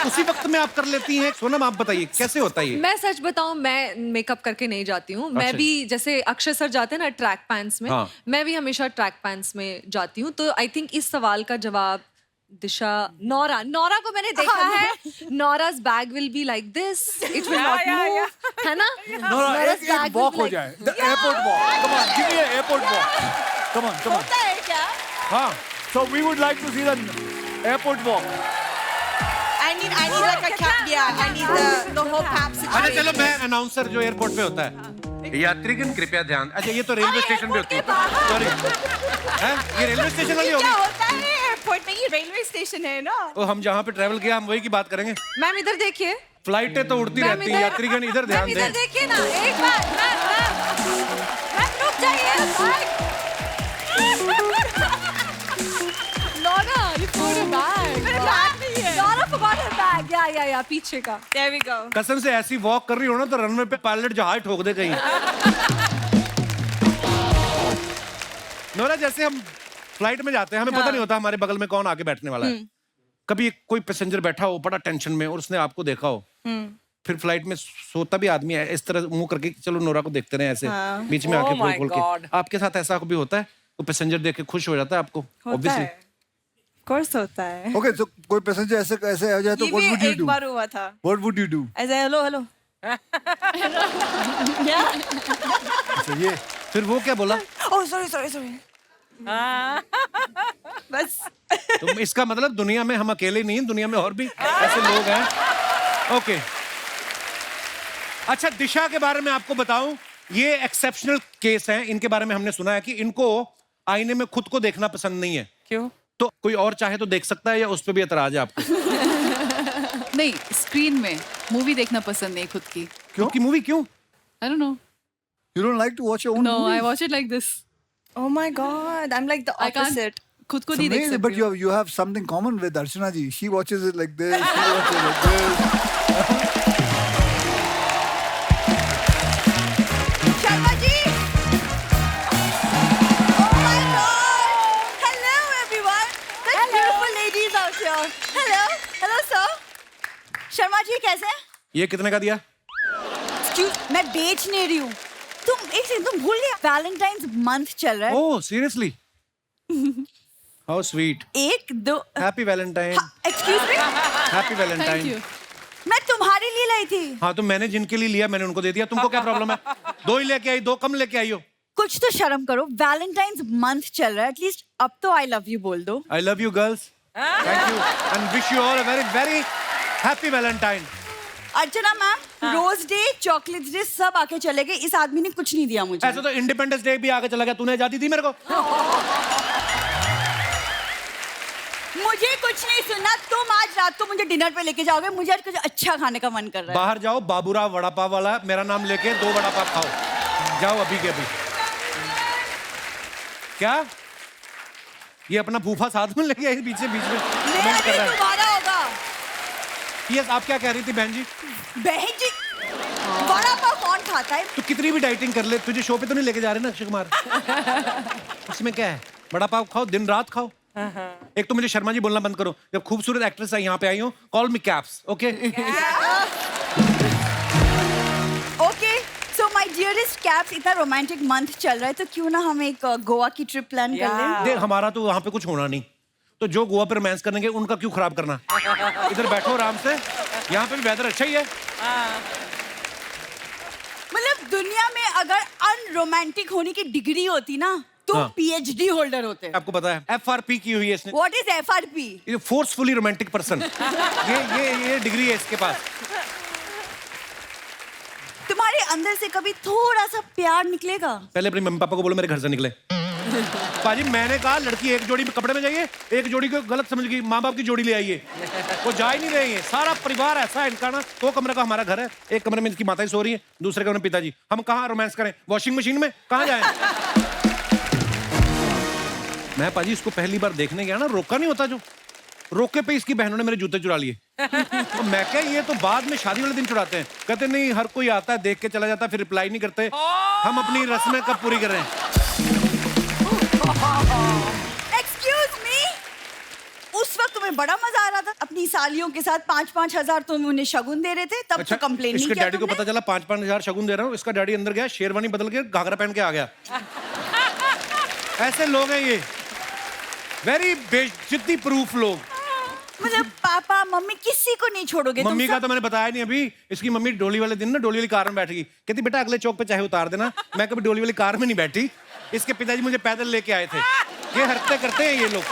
उसी वक्त में आप कर लेती हैं? सोनम आप बताइए कैसे होता है ये? मैं सच बताऊं, मैं मेकअप करके नहीं जाती हूँ। मैं अच्छा। भी जैसे अक्षय सर जाते हैं ना ट्रैक पैंट्स में, हाँ। मैं भी हमेशा ट्रैक पैंट्स में जाती हूँ। तो आई थिंक इस सवाल का जवाब दिशा, नौरा को मैंने देखा है, Nora's bag will be like this, it will not move, है ना? Nora's bag will walk be हो like- जाए, the airport walk. Come on, give me airport walk. Come on, come on. होता है क्या? हाँ, so we would like to see the airport walk. I need like a cap. Yeah, I need the whole cap अच्छा situation. चलो मैं announcer जो airport पे होता है, यात्रीगण कृपया ध्यान। अच्छा ये तो रेलवे स्टेशन पे होती है, सॉरी। ये रेलवे स्टेशन वाली क्या होगी। होता है एयरपोर्ट में? ये रेलवे स्टेशन है ना? ओ, हम जहाँ पे ट्रैवल किया हम वही की बात करेंगे। मैम इधर देखिए, फ्लाइटें तो उड़ती मैम रहती हैं, इधर- यात्रीगण इधर ध्यान मैम इधर दें। देखिए ना, एक बार मैम रुक जाइए। Nora, you forgot a bag. मेरे बैग नहीं है। Naura forgot her bag. या पीछे का। There we go. कसम से ऐसी वॉक कर रही हो ना तो रनवे पे पायलट जहाज ठोक दे कहीं। नोरा, जैसे हम फ्लाइट में जाते हैं, हमें पता नहीं होता हमारे बगल में कौन आके बैठने वाला है। कभी कोई पैसेंजर बैठा हो बड़ा टेंशन में और उसने आपको देखा हो, फिर फ्लाइट में सोता भी आदमी है इस तरह मुंह करके, चलो नोरा को देखते रहे ऐसे बीच में आके खोल के। आपके साथ ऐसा कभी होता है? तो पैसेंजर देख के खुश हो जाता है आपको? होता ऑब्वियसली। है। Of course होता है। ओके, तो कोई पैसेंजर ऐसे आ जाए तो ये व्हाट वुड भी यू एक डू? बार हुआ था। What would you do? ऐसे हेलो हेलो। अच्छा ये फिर वो क्या बोला? Oh sorry. बस तो इसका मतलब दुनिया में हम अकेले नहीं हैं, दुनिया में और भी ऐसे लोग हैं। ओके, अच्छा दिशा के बारे में आपको बताऊं, ये एक्सेप्शनल केस हैं। इनके बारे में हमने सुना है कि इनको आईने में खुद को देखना पसंद नहीं है। क्यों? तो कोई और चाहे तो देख सकता है या उस पर भी एतराज है आपको? नहीं, स्क्रीन में मूवी देखना पसंद नहीं खुद की। क्यों की मूवी क्यों? I don't know. you don't like to watch your own no, movies? I watch it like this. oh my god, I'm like the I can't opposite. खुद को It's नहीं देख amazing, but सकती। you have something common with Archana ji. She watches it like this. She watches it like this. Sharma ji! Oh my god! Hello everyone! Such beautiful ladies out here. Hello sir. Sharma ji कैसे हैं? ये कितने का दिया? Excuse, मैं बेच नहीं रही हूँ। तुम भूल गया? वैलेंटाइंस मंथ चल रहा है। Oh seriously? How sweet. 1 2 happy Valentine. Excuse me, happy thank Valentine. You. मैं तुम्हारे लिए लाई थी। हाँ तो मैंने जिनके लिए लिया मैंने उनको दे दिया, तुमको क्या प्रॉब्लम है? 2 ही लेके आई, 2 कम लेके आई हो। कुछ तो शर्म करो, वैलेंटाइंस मंथ चल रहा है, एटलीस्ट अब तो आई लव यू बोल दो। I love you girls. Thank you and wish you all a very very happy Valentine. Archana ma'am, rose day, chocolate day सब आके चले गए, इस आदमी ने कुछ नहीं दिया मुझे। ऐसे तो इंडिपेंडेंस डे भी आगे चला गया, तूने आजादी दी मेरे को। मुझे कुछ नहीं सुनना, तुम आज रात को मुझे डिनर पे लेके जाओगे, मुझे आज कुछ अच्छा खाने का मन कर रहा है। बाहर जाओ, बाबूराव वड़ा पाव वाला मेरा नाम लेके 2 वड़ा पाव खाओ, जाओ अभी के अभी। क्या ये अपना फूफा साथ में लेके आई पीछे बीच में मेरा कमेंट कर भी रहा है। तुम्हारा होगा। यस, आप क्या कह रही थी बहन जी? बहन जी, वड़ा पाव कौन खाता है? तू कितनी भी डाइटिंग कर ले, तुझे शो पे तो नहीं लेके जा रहे ना अक्षय कुमार? उसमें क्या है, वड़ा पाव खाओ, दिन रात खाओ। एक तो मुझे शर्मा जी बोलना बंद करो, जब खूबसूरत एक्ट्रेस यहाँ पे आई हो, call me caps, okay? Okay, so my dearest caps, इतना रोमांटिक मंथ चल रहा है, तो क्यों ना हम एक गोवा की ट्रिप प्लान कर लें? देख, हमारा तो वहाँ पे कुछ होना नहीं, तो जो गोवा पे रोमांस करेंगे उनका क्यों खराब करना? इधर बैठो आराम से, यहाँ पे भी वेदर अच्छा ही है। मतलब दुनिया में अगर अनरोमांटिक होने की डिग्री होती ना, तुम हाँ। PhD होल्डर होते। आपको पता है FRP की हुई है इसने, What is FRP? ये फोर्सफुली रोमांटिक पर्सन, ये डिग्री है इसके पास। तुम्हारे अंदर से कभी थोड़ा सा प्यार निकलेगा? पहले अपने मम्मी पापा को बोलो मेरे घर से निकले। पाजी, मैंने कहा लड़की एक जोड़ी में कपड़े में जाइए, एक जोड़ी को गलत समझ गई, माँ बाप की जोड़ी ले आइए, वो जा ही नहीं रही है। सारा परिवार ऐसा है इनका ना, 2 कमरे का हमारा घर है, एक कमरे में इनकी माता सो रही है, दूसरे कमरे में पिताजी। हम कहाँ रोमांस करें? वॉशिंग मशीन में कहाँ जाएं? मैं पाजी इसको पहली बार देखने गया ना, रोका नहीं होता जो, रोके पे इसकी बहनों ने मेरे जूते चुरा लिए। तो मैं क्या, ये तो बाद में शादी वाले दिन चुराते हैं। कहते नहीं, हर कोई आता है देख के चला जाता है, फिर रिप्लाई नहीं करते। हम अपनी रस्में कब पूरी कर रहे हैं? Excuse me? उस वक्त तुम्हें बड़ा मजा आ रहा था अपनी सालियों के साथ, 5-5 हजार तुम उन्हें शगुन दे रहे थे, तब तो कंप्लेन नहीं इसके किया डैडी को तुमने? पता चला 5-5 हजार शगुन दे रहा हूँ, इसका डैडी अंदर गया, शेरवानी बदल के घाघरा पहन के आ गया। ऐसे लोग हैं ये, वेरी बेइज्जती प्रूफ लोग। मतलब पापा मम्मी किसी को नहीं छोड़ोगे मम्मी तुम का तो मैंने बताया नहीं अभी। इसकी मम्मी डोली वाले दिन ना डोली वाली कार में बैठ गई, कहती बेटा अगले चौक पे चाहे उतार देना। मैं कभी डोली वाली कार में नहीं बैठी, इसके पिताजी मुझे पैदल लेके आए थे। ये हरकतें करते हैं ये लोग।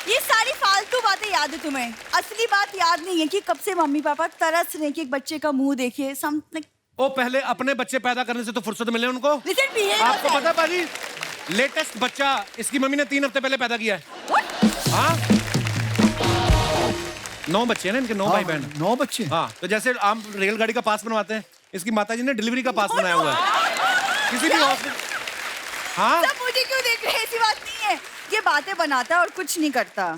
ये सारी फालतू बातें याद है तुम्हें, असली बात याद नहीं है कि कब से मम्मी पापा तरस रहे कि एक बच्चे का मुंह देखिए। ओ, पहले अपने बच्चे पैदा करने से तो फुर्सत मिले उनको। आपको पता पाजी, लेटेस्ट बच्चा इसकी मम्मी ने 3 हफ्ते पहले पैदा किया है। हाँ, 9 बच्चे हैं ना इनके, 9 भाई बहन। 9 बच्चे? हाँ, तो जैसे आम रेलगाड़ी का पास बनवाते हैं, इसकी माताजी ने डिलीवरी का पास बनाया हुआ है किसी भी हॉस्पिटल। हाँ, सब मुझे क्यों देख रहे हैं? ऐसी बात नहीं है, ये बातें बनाता है और कुछ नहीं करता।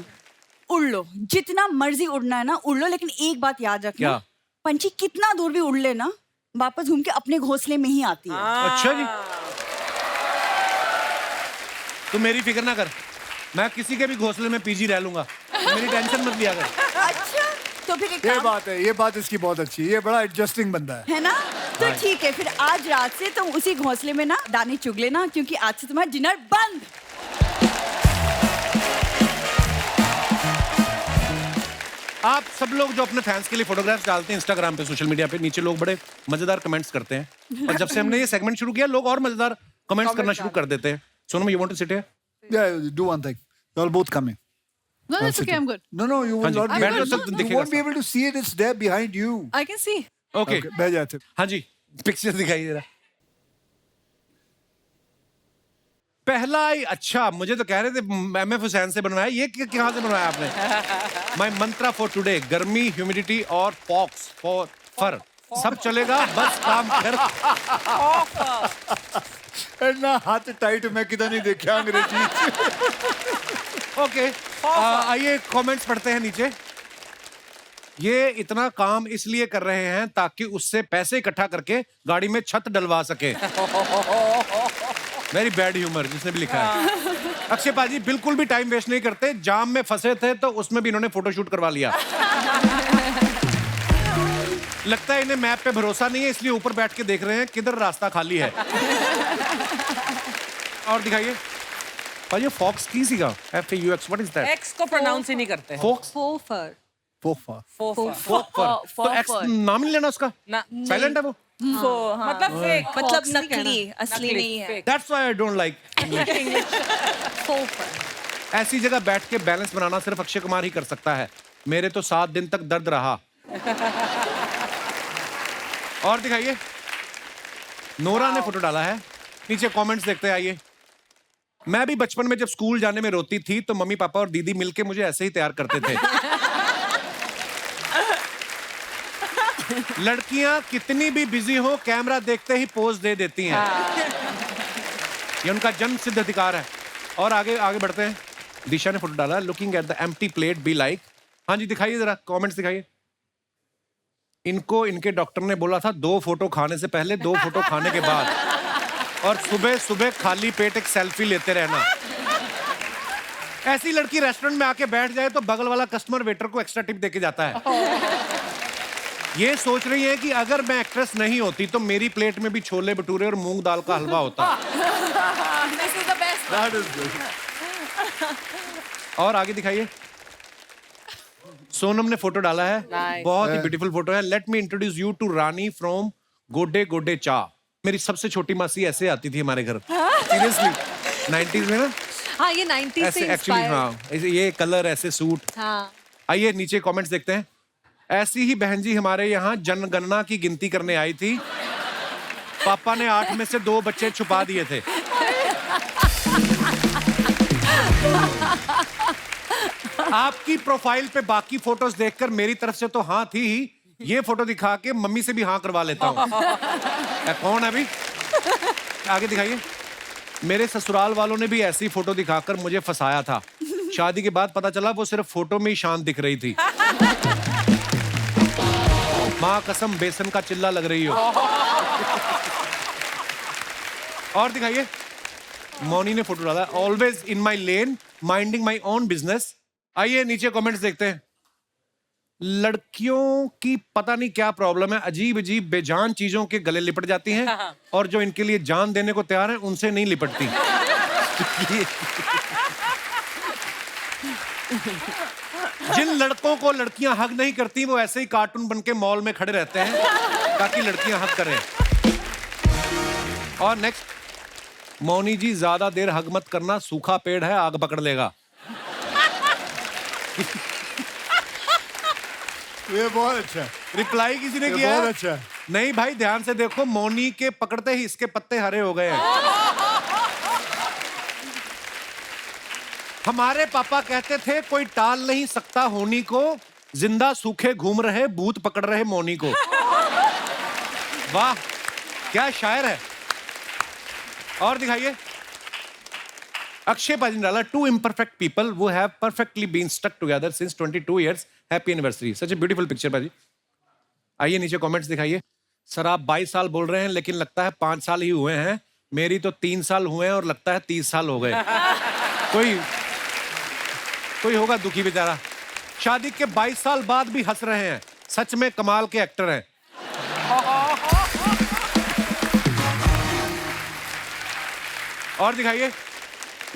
उड़ लो, जितना मर्जी उड़ना है ना उड़ लो, लेकिन एक बात याद रखना, क्या? पंछी कितना दूर भी उड़ ले ना, वापस घूम के अपने घोंसले में ही आती है। अच्छा जी, तू मेरी फिक्र ना कर, मैं किसी के भी घोंसले में पीजी रह लूंगा, मेरी टेंशन मत लिया कर। अच्छा, तो फिर एक ये काम बात है, ये बात इसकी बहुत अच्छी है, ये बड़ा एडजस्टिंग बंदा है। है ना, तो ठीक है, फिर आज रात से तुम उसी घोंसले में ना दाने चुग लेना, क्योंकि आज से तुम्हारा डिनर बंद। आप सब लोग जो अपने फैंस के लिए फोटोग्राफ्स डालते हैं इंस्टाग्राम पे, सोशल मीडिया पे, नीचे लोग बड़े मजेदार कमेंट्स करते हैं, और जब से हमने ये सेगमेंट शुरू किया लोग और मजेदार कमेंट्स करना शुरू कर देते हैं। Sonam, you want to sit here? Yeah, do one thing. You're both coming. No, that's okay. I'm good. No, you हाँ will जी, not be बैठ able जाओ, to, सब you दिखेगा won't be able to see it. It's there behind you. I can see. Okay, Okay, बैठ जाते। हाँ जी, picture दिखाई दे रहा। पहला ही अच्छा, मुझे तो कह रहे थे MF हुसैन से बनवाया, ये कहाँ से बनवाया आपने? माय मंत्रा फॉर टुडे, गर्मी, ह्यूमिडिटी और पॉक्स फॉर फर, सब चलेगा बस काम कर। ना हाथ टाइट मैं किधर नहीं देखा अंग्रेजी। ओके, आइए कमेंट्स पढ़ते हैं नीचे। ये इतना काम इसलिए कर रहे हैं ताकि उससे पैसे इकट्ठा करके गाड़ी में छत डलवा सके। वेरी बैड ह्यूमर जिसने भी लिखा है। अक्षय पाजी बिल्कुल भी टाइम वेस्ट नहीं करते, जाम में फंसे थे तो उसमें भी इन्होंने फोटोशूट करवा लिया। लगता है इन्हें मैप पे भरोसा नहीं है, इसलिए ऊपर बैठ के देख रहे हैं किधर रास्ता खाली है। और दिखाइए पाजी, फॉक्स की सीगा, FAUX, what is that? X को प्रोनाउंस ही नहीं करते। Faux, Fofer. फोफा। तो एक्स नाम नहीं लेना उसका, ना, साइलेंट है वो। मतलब फेक, मतलब Fox नहीं नकली, कहना। असली नहीं है। That's why I don't like English. Fofer. ऐसी जगह बैठ के बैलेंस बनाना सिर्फ अक्षय कुमार ही कर सकता है। मेरे तो 7 दिन तक दर्द रहा। और दिखाइए, नोरा ने फोटो डाला है। नीचे कमेंट्स देखते हैं, आइए। मैं भी बचपन में जब स्कूल जाने में रोती थी तो मम्मी पापा और दीदी मिलके मुझे ऐसे ही तैयार करते थे। लड़कियां कितनी भी बिजी हो, कैमरा देखते ही पोज दे देती हैं। ये उनका जन्म सिद्ध अधिकार है। और आगे आगे बढ़ते हैं। दिशा ने फोटो डाला, looking at the empty plate be like. हाँ जी, दिखाइए जरा, कमेंट्स दिखाइए। इनको इनके डॉक्टर ने बोला था 2 फोटो खाने से पहले, 2 फोटो खाने के बाद, और सुबह सुबह खाली पेट एक सेल्फी लेते रहना। ऐसी लड़की रेस्टोरेंट में आके बैठ जाए तो बगल वाला कस्टमर वेटर को एक्स्ट्रा टिप देके जाता है। ये सोच रही है कि अगर मैं एक्ट्रेस नहीं होती तो मेरी प्लेट में भी छोले भटूरे और मूंग दाल का हलवा होता। This is the best. That is good. और आगे दिखाइए। सोनम ने फोटो डाला है, Nice. बहुत ही ब्यूटीफुल फोटो है। Let me introduce you to Rani from गोडे गोडे चा। मेरी सबसे छोटी मासी ऐसे आती थी हमारे घर, सीरियसली 90s में ना, हाँ ये 90s ऐसे से एक्चुअली। inspired। हाँ, ये कलर, ऐसे सूट। हाँ आइए नीचे कमेंट्स देखते हैं। ऐसी ही बहन जी हमारे यहाँ जनगणना की गिनती करने आई थी, पापा ने 8 में से 2 बच्चे छुपा दिए थे। आपकी प्रोफाइल पे बाकी फोटोज देखकर मेरी तरफ से तो हाँ थी ही, ये फोटो दिखा के मम्मी से भी हाँ करवा लेता हूँ। कौन है अभी? आगे दिखाइए। मेरे ससुराल वालों ने भी ऐसी फोटो दिखाकर मुझे फंसाया था। शादी के बाद पता चला वो सिर्फ फोटो में ही शांत दिख रही थी। माँ कसम बेसन का चिल्ला लग रही हो। और दिखाइए। मौनी ने फोटो डाला, always in my lane minding my own business. आइए नीचे कमेंट्स देखते हैं। लड़कियों की पता नहीं क्या प्रॉब्लम है, अजीब अजीब बेजान चीजों के गले लिपट जाती हैं और जो इनके लिए जान देने को तैयार है उनसे नहीं लिपटती। जिन लड़कों को लड़कियां हग नहीं करती वो ऐसे ही कार्टून बन के मॉल में खड़े रहते हैं ताकि लड़कियां हग करें। और नेक्स्ट, मौनी जी ज्यादा देर हग मत करना, सूखा पेड़ है आग पकड़ लेगा। ये बहुत अच्छा है, रिप्लाई किसी ने ये किया? बहुत अच्छा है। नहीं भाई, ध्यान से देखो, मौनी के पकड़ते ही इसके पत्ते हरे हो गए हैं। हमारे पापा कहते थे कोई टाल नहीं सकता होनी को, जिंदा सूखे घूम रहे भूत पकड़ रहे मौनी को। वाह क्या शायर है। और दिखाइए। अक्षय पाजी ने डाला, 2 imperfect people who have perfectly been stuck together since 22 years. Happy anniversary. Such a beautiful picture पाजी। आइए नीचे कमेंट्स दिखाइए। सर आप 22 साल बोल रहे हैं लेकिन लगता है 5 साल ही हुए हैं। मेरी तो 3 साल हुए हैं और लगता है 30 साल हो गए। कोई होगा दुखी बेचारा। शादी के 22 साल बाद भी हंस रहे हैं, सच में कमाल के एक्टर हैं। और दिखाइए।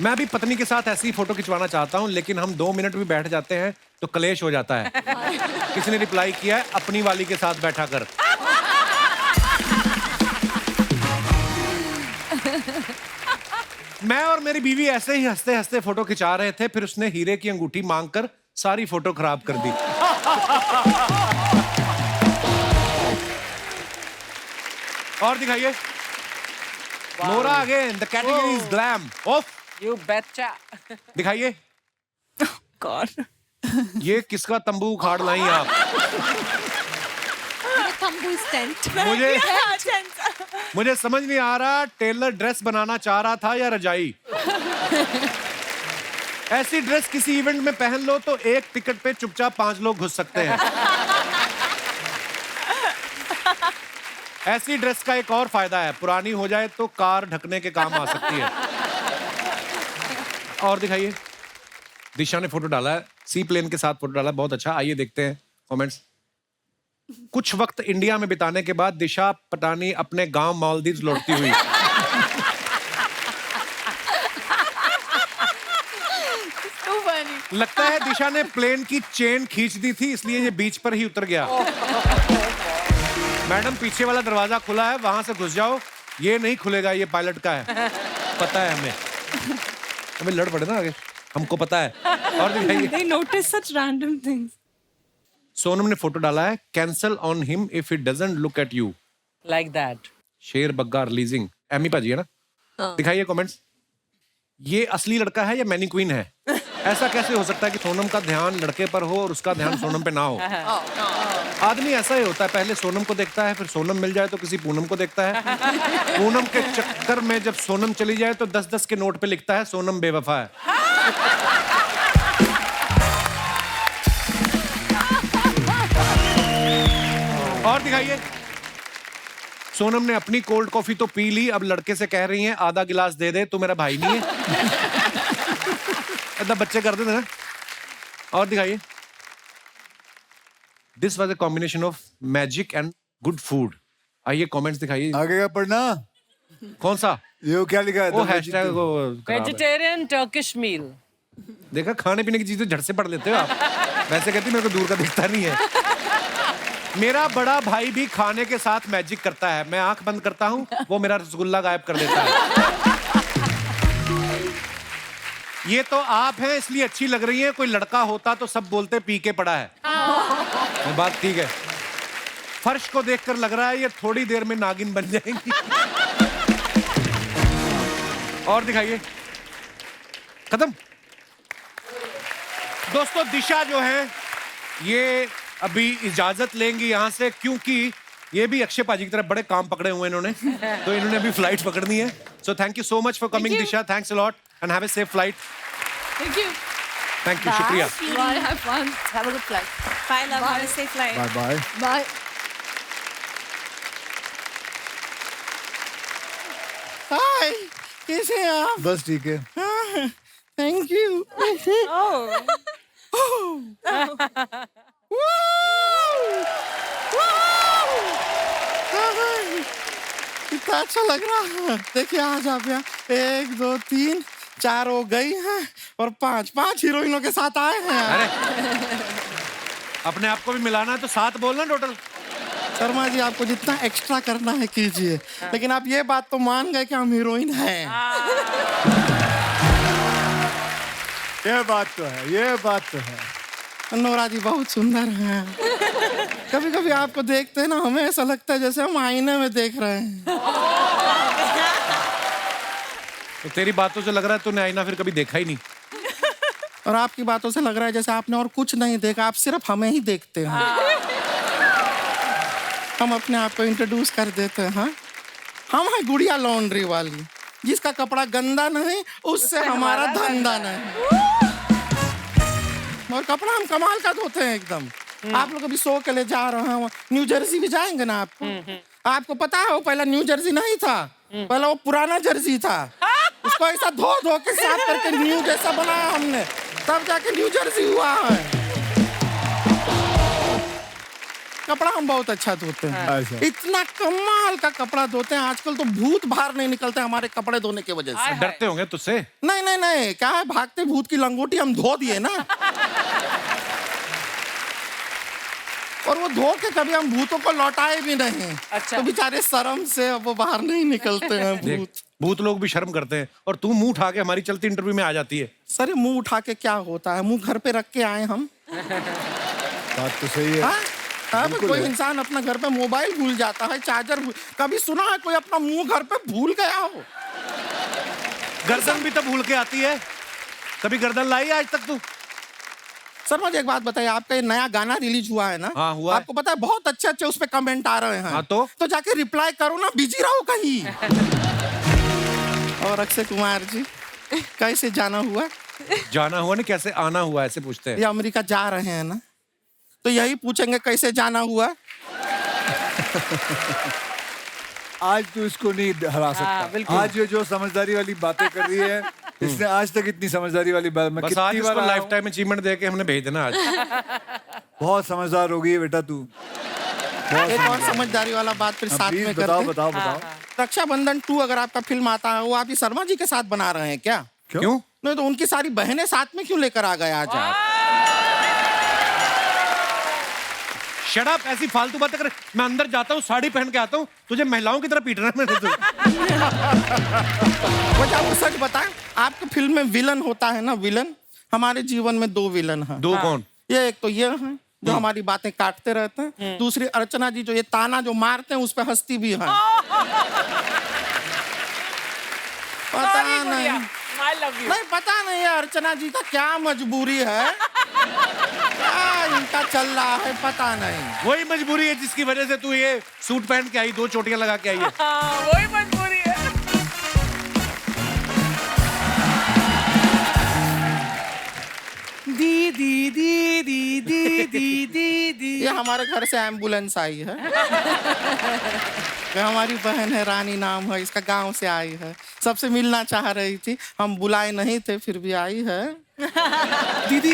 मैं भी पत्नी के साथ ऐसी फोटो खिंचवाना चाहता हूं लेकिन हम 2 मिनट भी बैठ जाते हैं तो कलेश हो जाता है। किसी ने रिप्लाई किया है, अपनी वाली के साथ बैठा कर। मैं और मेरी बीवी ऐसे ही हंसते हंसते फोटो खिंचा रहे थे, फिर उसने हीरे की अंगूठी मांगकर सारी फोटो खराब कर दी। और दिखाइए। Nora again, the category is glam. Of You betcha. दिखाइए। God. ये किसका तंबू उखाड़ लाई आप? तंबू टेंट। मुझे समझ नहीं आ रहा टेलर ड्रेस बनाना चाह रहा था या रजाई। ऐसी ड्रेस किसी इवेंट में पहन लो तो एक टिकट पे चुपचाप 5 लोग घुस सकते हैं। ऐसी ड्रेस का एक और फायदा है, पुरानी हो जाए तो कार ढकने के काम आ सकती है। और दिखाइए। दिशा ने फोटो डाला है, सी प्लेन के साथ फोटो डाला, बहुत अच्छा। आइए देखते हैं कमेंट्स। कुछ वक्त इंडिया में बिताने के बाद दिशा पटानी अपने गांव मालदीव लौटती हुई। So funny. लगता है दिशा ने प्लेन की चेन खींच दी थी इसलिए ये बीच पर ही उतर गया। मैडम पीछे वाला दरवाजा खुला है, वहां से घुस जाओ। ये नहीं खुलेगा, ये पायलट का है, पता है हमें। हमें लड़ पड़े ना आगे, हमको पता है। और दिखाइए। They notice such random things. Sonam ने फोटो डाला है, cancel on him if it doesn't look at you. Like that. शेर बग्गा रिलीजिंग एमी पाजी है ना? दिखाइए कमेंट्स। ये असली लड़का है या मैनी क्वीन है? ऐसा कैसे हो सकता है कि सोनम का ध्यान लड़के पर हो और उसका ध्यान सोनम पे ना हो? आदमी ऐसा ही होता है, पहले सोनम को देखता है, फिर सोनम मिल जाए तो किसी पूनम को देखता है। पूनम के चक्कर में जब सोनम चली जाए तो 10-10 के नोट पे लिखता है सोनम बेवफा है। और दिखाइए। सोनम ने अपनी कोल्ड कॉफी तो पी ली, अब लड़के से कह रही हैं आधा गिलास दे दे, तू मेरा भाई नहीं है। ऐसा बच्चे करते थे ना। और दिखाइए। This was a combination of magic and good food. आइए कमेंट्स दिखाइए। आगे का पढ़ना। कौन सा? ये क्या लिखा है? वो हैशटैग वो खराब है। Vegetarian Turkish meal. देखा, खाने पीने की चीजें झट से पढ़ लेते हो आप। वैसे कहती मेरे को दूर का दिखता नहीं है। मेरा बड़ा भाई भी खाने के साथ मैजिक करता है। मैं आंख बंद करता हूँ, वो मेरा रसगुल्ला गायब कर देता है। ये तो आप हैं इसलिए अच्छी लग रही है, कोई लड़का होता तो सब बोलते पी के पड़ा है। वो बात ठीक है। फर्श को देखकर लग रहा है ये थोड़ी देर में नागिन बन जाएंगी। और दिखाइए। खत्म। दोस्तों दिशा जो है ये अभी इजाजत लेंगी यहाँ से, क्योंकि ये भी अक्षय पाजी की तरफ बड़े काम पकड़े हुए इन्होंने, तो इन्होंने अभी फ्लाइट पकड़नी है। So thank you so much for coming Disha, thanks a lot and have a safe flight. Thank you. Thank you, शुक्रिया। Bye. Have fun. Have a good flight. Bye, love. Have a safe flight. Bye bye. Bye. हाय, कैसे हैं आप? बस ठीक है। Thank you. कितना अच्छा लग रहा है। देखिए आज आप यहाँ 1 2 3 4 हो गई हैं और 5 हीरोइनों के साथ आए हैं। अरे अपने आप को भी मिलाना है तो 7 बोलना टोटल। शर्मा जी आपको जितना एक्स्ट्रा करना है कीजिए, लेकिन आप ये बात तो मान गए कि हम हीरोइन हैं। ये बात तो है, ये बात तो है। नोरा जी बहुत सुंदर हैं। कभी कभी आपको देखते हैं ना, हमें ऐसा लगता है जैसे हम आईने में देख रहे हैं। तो तेरी बातों से लग रहा है तूने आईना फिर कभी देखा ही नहीं। और आपकी बातों से लग रहा है जैसे आपने और कुछ नहीं देखा, आप सिर्फ हमें ही देखते हैं। हम अपने आप को इंट्रोड्यूस कर देते हैं। हाँ? हम हैं गुड़िया लॉन्ड्री वाली, जिसका कपड़ा गंदा नहीं उससे हमारा धंधा नहीं। और कपड़ा हम कमाल का धोते हैं एकदम। आप लोग अभी शो के लिए जा रहे हैं, न्यू जर्सी भी जाएंगे ना आपको पता है वो पहला न्यू जर्सी नहीं था, पहला वो पुराना जर्सी था। उसको ऐसा धो धो के साफ करके न्यू जैसा बनाया हमने, तब जाके न्यू जर्सी हुआ है। कपड़ा हम बहुत अच्छा धोते हैं। इतना कमाल का कपड़ा धोते हैं, आजकल तो भूत बाहर नहीं निकलते हमारे कपड़े धोने की वजह से। डरते होंगे तुझसे? नहीं नहीं नहीं, क्या है, भागते भूत की लंगोटी हम धो दिए ना। और वो धो के कभी हम भूतों को लौटाए भी नहीं। अच्छा। तो बेचारे शर्म से अब वो बाहर नहीं निकलते हैं भूत। भूत लोग भी शर्म करते हैं और तू मुंह उठा के हमारी चलती इंटरव्यू में आ जाती है। सर मुंह उठा के क्या होता है, मुंह घर पे रख के आए हम। बात तो सही है। अब कोई इंसान अपना घर पे मोबाइल भूल जाता है, चार्जर कभी सुना है कोई अपना मुंह घर पे भूल गया हो? गर्दन भी तो भूल के आती है, कभी गर्दन लाई आज तक तू? सर मुझे एक बात बताइए, आपका ये नया गाना रिलीज हुआ है ना? हाँ, हुआ है। आपको पता है बहुत अच्छे अच्छे उस पे कमेंट आ रहे हैं। हाँ, तो जाके रिप्लाई करो ना, बिजी रहो कहीं। और अक्षय कुमार जी कैसे जाना हुआ? जाना हुआ नहीं, कैसे आना हुआ ऐसे पूछते हैं। ये अमेरिका जा रहे हैं ना, तो यही पूछेंगे कैसे जाना हुआ। आज तो इसको नहीं हरा सकता। आज ये जो समझदारी वाली बातें कर रही है, इसने आज तक इतनी समझदारी वाली बात मैं बस कितनी आज बार इसको आया लाइफ हूं। टाइम अचीवमेंट दे के हमने भेज देना आज। बहुत समझदार हो गई है बेटा तू। एक और समझदारी वाला बात फिर साथ प्लीज में बताओ करते। बताओ बताओ। रक्षाबंधन 2 अगर आपका फिल्म आता है, वो आप ही शर्मा जी के साथ बना रहे हैं क्या? क्यों? नहीं तो उनकी सारी बहनें साथ में क्यों लेकर आ गए आज आप? शट अप, ऐसी फालतू बातें कर। मैं अंदर जाता हूँ, साड़ी पहन के आता हूँ, तुझे महिलाओं की तरह पीटना है मैंने तुझे। वजह आपको सच बताएं, आपकी फिल्म में विलन होता है ना, विलन। हमारे जीवन में 2 विलन हैं। 2 कौन? ये एक तो ये है जो हमारी बातें काटते रहते हैं। दूसरी अर्चना जी जो ये ताना जो मारते हैं उस पे हंसती भी है। पता नहीं, नहीं पता नहीं है अर्चना जी का क्या मजबूरी है, क्या इनका चल रहा है पता नहीं। वही मजबूरी है जिसकी वजह से तू ये सूट पहन के आई, 2 चोटियां लगा के आई है। वही मजबूरी है। दीदी दीदी दीदी दीदी। ये हमारे घर से एम्बुलेंस आई है। ये हमारी बहन है, रानी नाम है, इसका गांव से आई है, सबसे मिलना चाह रही थी, हम बुलाए नहीं थे फिर भी आई है। दीदी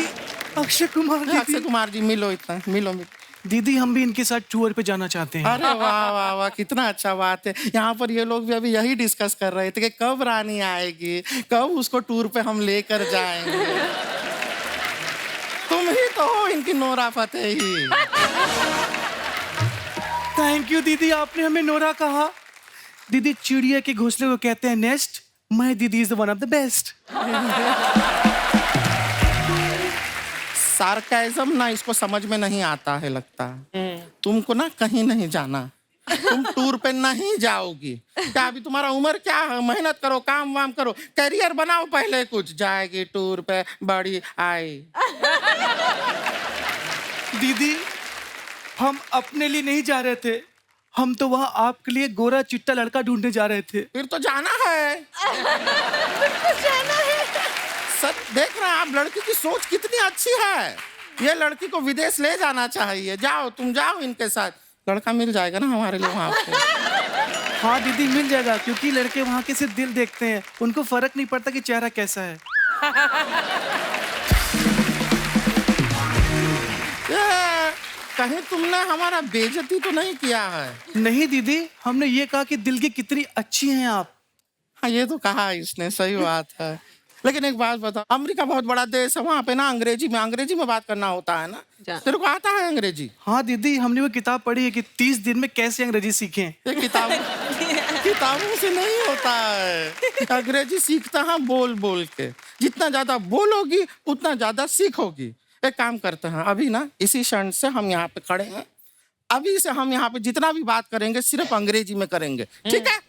अक्षय कुमार अक्षय कुमार जी मिलो, इतना मिलो मिलो। दीदी हम भी इनके साथ टूर पे जाना चाहते हैं। अरे वाह वाह वाह, कितना अच्छा बात है। यहाँ पर ये लोग भी अभी यही डिस्कस कर रहे थे कि कब रानी आएगी, कब उसको टूर पे हम लेकर जाएंगे। तुम ही तो हो इनकी नोरा फतेही। थैंक यू दीदी, आपने हमें नोरा कहा। दीदी चिड़िया के घोंसले को कहते हैं नेस्ट, माय दीदी is the one of the best. Sarcasm ना इसको समझ में नहीं आता है लगता है। तुमको ना कहीं नहीं जाना, तुम टूर पे नहीं जाओगी। क्या अभी तुम्हारा उम्र क्या है, मेहनत करो, काम वाम करो, करियर बनाओ पहले कुछ। जाएगी टूर पे बड़ी आई। दीदी हम अपने लिए नहीं जा रहे थे, हम तो वहाँ आपके लिए गोरा चिट्टा लड़का ढूंढने जा रहे थे। फिर तो जाना है। सर देख रहे हैं आप, लड़की की सोच कितनी अच्छी है। ये लड़की को विदेश ले जाना चाहिए। जाओ तुम जाओ इनके साथ, लड़का मिल जाएगा ना हमारे लिए वहाँ पे। हाँ दीदी मिल जाएगा, क्योंकि लड़के वहाँ के सिर्फ दिल देखते हैं, उनको फर्क नहीं पड़ता कि चेहरा कैसा है। कहीं तुमने हमारा बेइज्जती तो नहीं किया है? नहीं दीदी, हमने ये कहा कि दिल की कितनी अच्छी हैं आप। हाँ ये तो कहा इसने, सही बात है। लेकिन एक बात बताओ, अमेरिका बहुत बड़ा देश है, वहाँ पे ना अंग्रेजी में बात करना होता है ना। तेरे को आता है अंग्रेजी? हाँ दीदी, हमने वो किताब पढ़ी है कि 30 दिन में कैसे अंग्रेजी सीखें। ये किताबों से नहीं होता है। अंग्रेजी सीखता है बोल बोल के। जितना ज्यादा बोलोगी उतना ज्यादा सीखोगी। एक काम करते हैं, अभी ना इसी क्षण से हम यहाँ पे खड़े हैं, अभी से हम यहाँ पे जितना भी बात करेंगे सिर्फ अंग्रेजी में करेंगे, ठीक है?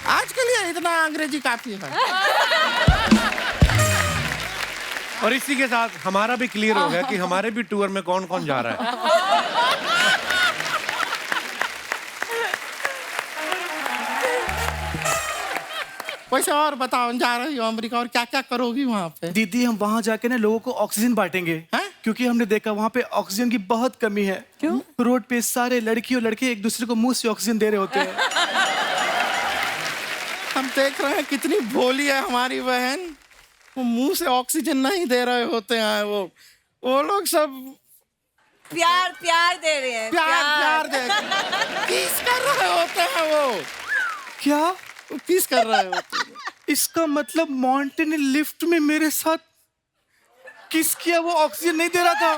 आज के लिए इतना अंग्रेजी काफी है। और इसी के साथ हमारा भी क्लियर हो गया कि हमारे भी टूर में कौन कौन जा रहा है। वैसे और बताओ, जा रही हो अमेरिका और क्या क्या करोगी वहाँ पे? दीदी हम वहाँ जाके ना लोगों को ऑक्सीजन बांटेंगे, क्योंकि हमने देखा वहाँ पे ऑक्सीजन की बहुत कमी है। क्यों? रोड पे सारे लड़की और लड़के एक दूसरे को मुंह से ऑक्सीजन दे रहे होते हैं। हम देख रहे हैं कितनी भोली है हमारी बहन, वो मुंह से ऑक्सीजन नहीं दे रहे होते हैं। वो लोग सब प्यार दे रहे हैं। प्यार दे किस कर रहे होते हैं वो। क्या? वो किस कर रहे होते हैं? इसका मतलब मॉन्टे ने लिफ्ट में मेरे साथ किस किया, वो ऑक्सीजन नहीं दे रहा था।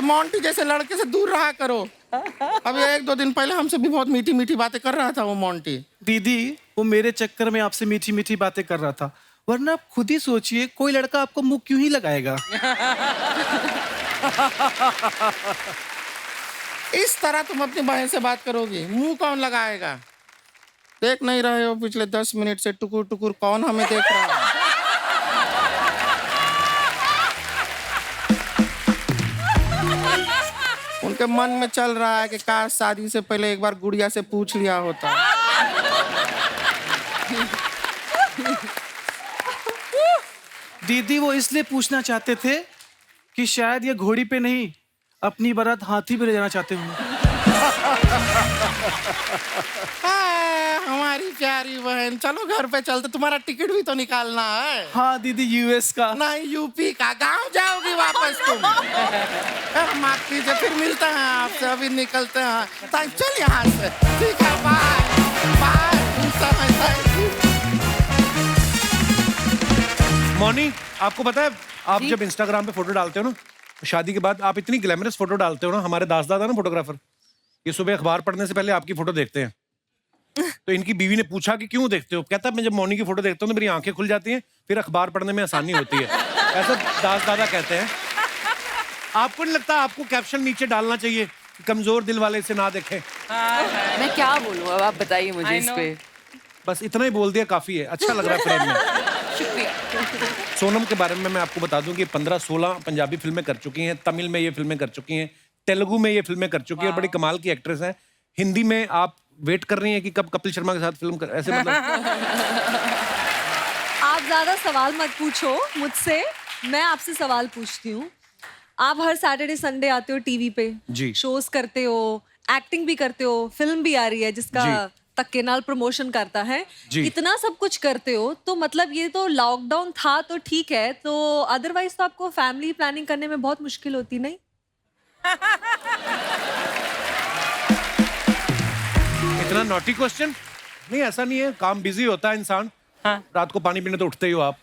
मॉन्टी जैसे लड़के से दूर रहा करो। अभी 1-2 दिन पहले हमसे भी बहुत मीठी मीठी बातें कर रहा था वो मॉन्टी। दीदी वो मेरे चक्कर में आपसे मीठी मीठी बातें कर रहा था, वरना आप खुद ही सोचिए, कोई लड़का आपको मुंह क्यों ही लगाएगा? इस तरह तुम अपनी बहन से बात करोगी, मुंह कौन लगाएगा? देख नहीं रहे हो पिछले 10 मिनट से टुकुर टुकुर कौन हमें देख रहा है? उनके मन में चल रहा है कि काश शादी से पहले एक बार गुड़िया से पूछ लिया होता। दीदी वो इसलिए पूछना चाहते थे कि शायद ये घोड़ी पे नहीं, अपनी बारात हाथी पे ले जाना चाहते होंगे। हमारी प्यारी बहन, चलो घर पे चलते, तुम्हारा टिकट भी तो निकालना है। हाँ दीदी, यूएस का नहीं, यूपी का। गांव जाओगी वापस तुम? माफ कीजिए, फिर मिलते हैं आपसे, अभी निकलते हैं। चल यहाँ से, ठीक है, बाय बाय। मौनी, आपको पता है आप जब इंस्टाग्राम पे फोटो डालते हो ना, शादी के बाद आप इतनी ग्लैमरस फोटो डालते हो ना, हमारे दास दादा ना फोटोग्राफर, ये सुबह अखबार पढ़ने से पहले आपकी फोटो देखते हैं। तो इनकी बीवी ने पूछा कि क्यों देखते हो? कहता है मैं जब मौनी की फोटो देखता हूँ तो मेरी आंखें खुल जाती हैं, फिर अखबार पढ़ने में आसानी होती है। ऐसा दास दादा कहते हैं। आपको नहीं लगता आपको कैप्शन नीचे डालना चाहिए कि कमजोर दिल वाले इसे ना देखें? मैं क्या बोलूँ अब, आप बताइए मुझे इस पे। बस इतना ही बोल दिया काफी है। अच्छा लग रहा है फ्रेम में। शुक्रिया। सोनम के बारे में मैं आपको बता दूं कि 15-16 पंजाबी फिल्में कर चुकी हैं, तमिल में ये फिल्में कर चुकी हैं, तेलुगु में ये फिल्में कर चुकी हैं, बड़ी कमाल की एक्ट्रेस हैं। हिंदी में आप वेट कर रही हैं कि कब कपिल शर्मा के साथ फिल्म कर, ऐसे मतलब? आप ज्यादा सवाल मत पूछो मुझसे, मैं आपसे सवाल पूछती हूँ। आप हर सैटरडे संडे आते हो टीवी पे, जी। शोज करते हो, एक्टिंग भी करते हो, फिल्म भी आ रही है जिसका तक्केनाल प्रमोशन करता है, इतना सब कुछ करते हो, तो मतलब ये तो लॉकडाउन था तो ठीक है, तो अदरवाइज तो आपको फैमिली प्लानिंग करने में बहुत मुश्किल होती नहीं? इतना नॉटी क्वेश्चन नहीं, ऐसा नहीं है, काम बिजी होता है इंसान। रात को पानी पीने तो उठते ही हो आप।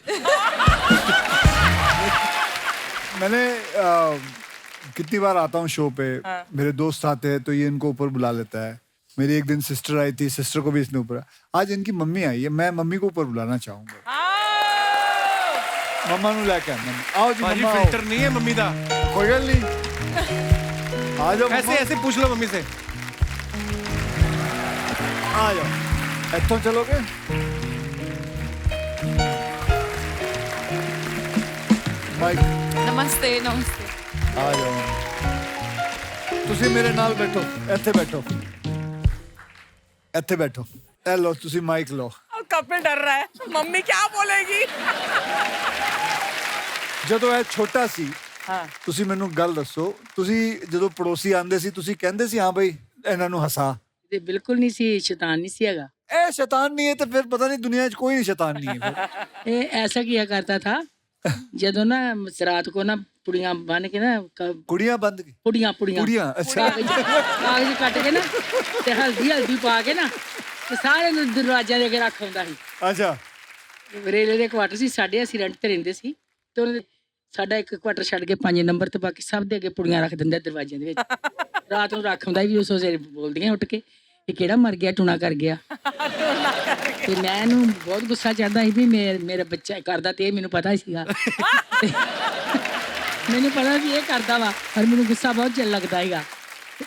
मैंने कितनी बार आता हूँ शो पे, मेरे दोस्त आते हैं तो ये इनको ऊपर बुला लेता है। मेरी एक दिन सिस्टर आई थी, सिस्टर को भी इसने ऊपर। आज इनकी मम्मी आई है, मैं मम्मी को ऊपर बुलाना चाहूंगा। मम्मा नू लेके आओ जी। मम्मा फिल्टर नहीं है मम्मी दा, कोई गल नहीं, आ जाओ। ऐसे ऐसे पूछ लो मम्मी से। आ जाओ, इत्थों चलोगे? माइक, नमस्ते नमस्ते। आ जाओ, ਤੁਸੀਂ ਮੇਰੇ ਨਾਲ ਬੈਠੋ, ਇੱਥੇ ਬੈਠੋ, ਇੱਥੇ ਬੈਠੋ। ਇਹ ਲਓ ਤੁਸੀਂ ਮਾਈਕ ਲਓ। कपिल डर रहा है, मम्मी क्या बोलेगी? ਜਦੋਂ ਇਹ ਛੋਟਾ ਸੀ, ਤੁਸੀਂ ਮੈਨੂੰ ਗੱਲ ਦੱਸੋ, ਤੁਸੀਂ ਜਦੋਂ ਪੜੋਸੀ ਆਂਦੇ ਸੀ ਤੁਸੀਂ ਕਹਿੰਦੇ ਸੀ ਹਾਂ ਬਈ ਇਹਨਾਂ ਨੂੰ ਹਸਾ? ਤੇ ਬਿਲਕੁਲ ਨਹੀਂ ਸੀ, ਸ਼ੈਤਾਨ ਨਹੀਂ ਸੀ ਹੈਗਾ। ਇਹ ਸ਼ੈਤਾਨ ਨਹੀਂ ਹੈ ਤੇ ਫਿਰ ਪਤਾ ਨਹੀਂ ਦੁਨੀਆ 'ਚ ਕੋਈ ਨਹੀਂ ਸ਼ੈਤਾਨ नहीं है फिर। ये ऐसा किया करता था, ਜਦੋਂ ਨਾ रात को ना पुड़ियां बन के ना, ਕੁੜੀਆਂ ਬੰਦ ਕੀ? पुड़ियां पुड़ियां ਕੁੜੀਆਂ, ਅੱਛਾ। कागज कट के ना ते हल्दी पा के ना ते सारे ਨੂੰ ਦਰਵਾਜ਼ਿਆਂ ਦੇ ਅੱਗੇ ਰੱਖ ਆਉਂਦਾ ਸੀ। ਅੱਛਾ। ਰੇਲੇ ਦੇ ਕੁਆਟਰ ਸੀ ਸਾਡੇ, ਅਸੀਂ ਰੈਂਟ ਤੇ ਰਹਿੰਦੇ ਸੀ, ਤੇ ਉਹਨੇ ਸਾਡਾ ਇੱਕ ਕੁਆਟਰ ਛੱਡ ਕੇ 5 ਨੰਬਰ ਤੇ ਬਾਕੀ ਸਭ ਦੇ ਅੱਗੇ ਪੁੜੀਆਂ ਰੱਖ ਦਿੰਦਾ ਦਰਵਾਜ਼ਿਆਂ ਦੇ ਵਿੱਚ। ਰਾਤ ਨੂੰ ਰੱਖ ਆਉਂਦਾ ਵੀ, ਉਸ ਵੇਲੇ ਬੋਲਦੀਆਂ ਉੱਠ ਕੇ ਇਹ ਕਿਹੜਾ ਮਰ ਗਿਆ, ਟੂਣਾ ਕਰ ਗਿਆ। ਤੇ ਮੈਂ ਇਹਨੂੰ ਬਹੁਤ ਗੁੱਸਾ ਚੜਦਾ ਸੀ ਵੀ ਮੇਰਾ ਬੱਚਾ ਕਰਦਾ, ਤੇ ਇਹ ਮੈਨੂੰ ਪਤਾ ਸੀਗਾ। ਮੈਨੂੰ ਪਤਾ ਵੀ ਇਹ ਕਰਦਾ ਵਾ, ਪਰ ਮੈਨੂੰ ਗੁੱਸਾ ਬਹੁਤ ਜਿਹਾ ਲੱਗਦਾ ਸੀਗਾ।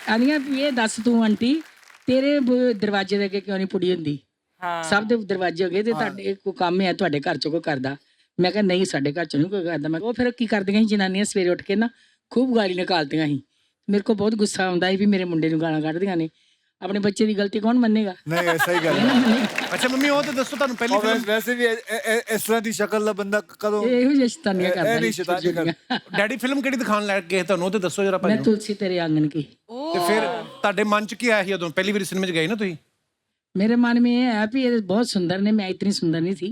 ਆਂਦੀਆਂ ਵੀ ਇਹ ਦੱਸ ਤੂੰ ਆਂਟੀ, ਤੇਰੇ ਦਰਵਾਜ਼ੇ ਦੇ ਅੱਗੇ ਕਿਉਂ ਨਹੀਂ ਪੁੜੀ ਹੁੰਦੀ? ਸਭ ਦੇ ਦਰਵਾਜ਼ੇ ਹੋ ਗਏ ਤੇ ਤੁਹਾਡੇ ਕੋਈ ਕੰਮ ਹੈ, ਤੁਹਾਡੇ ਘਰ ਚੋਂ ਕੋਈ ਕਰਦਾ? ਮੈਂ ਕਿਹਾ ਨਹੀਂ, ਸਾਡੇ ਘਰ ਚੋਂ ਨਹੀਂ ਕੋਈ ਕਰਦਾ। ਮੈਂ ਉਹ ਫਿਰ ਕੀ ਕਰਦੀਆਂ ਸੀ ਜਨਾਨੀਆਂ, ਸਵੇਰੇ ਉੱਠ ਕੇ ਨਾ ਖੂਬ ਗਾਲੀ ਨਿਕਾਲਦੀਆਂ ਸੀ। ਮੇਰੇ ਕੋਲ ਬਹੁਤ ਗੁੱਸਾ ਆਉਂਦਾ ਸੀ ਵੀ ਮੇਰੇ ਮੁੰਡੇ ਨੂੰ ਗਾਲਾਂ ਕੱਢਦੀਆਂ ਨੇ। ਆਪਣੇ ਬੱਚੇ ਦੀ ਗਲਤੀ ਕੌਣ ਮੰਨੇਗਾ? ਨਹੀਂ, ਐਸਾ ਹੀ ਗੱਲ ਹੈ। ਅੱਛਾ ਮੰਮੀ, ਉਹ ਤਾਂ ਦੱਸੋ ਤੁਹਾਨੂੰ ਪਹਿਲੀ ਫਿਲਮ। ਵੈਸੇ ਵੀ ਇਸ ਤਰ੍ਹਾਂ ਦੀ ਸ਼ਕਲ ਦਾ ਬੰਦਾ ਕਦੋਂ? ਇਹੋ ਜਿਹੀ ਸ਼ੈਤਾਨੀਆਂ ਕਰਦਾ ਇਹ ਨਹੀਂ ਸ਼ੈਤਾਨੀ ਕਰਦਾ। ਡੈਡੀ ਫਿਲਮ ਕਿਹੜੀ ਦਿਖਾਣ ਲੈ ਗਏ ਤੁਹਾਨੂੰ, ਉਹ ਤੇ ਦੱਸੋ ਜਰਾ ਭਾਈ। ਮੈਂ ਤੁਲਸੀ ਤੇਰੇ ਆਂਗਣ ਕੀ। ਤੇ ਫਿਰ ਤੁਹਾਡੇ ਮਨ ਚ ਕੀ ਆਇਆ ਸੀ ਉਦੋਂ ਪਹਿਲੀ ਵਾਰੀ ਸਿਨੇਮੇ ਚ ਗਏ ਨਾ ਤੁਸੀਂ? मेरे मन में ये है भी ये बहुत सुंदर ने, मैं इतनी सुंदर नहीं थी।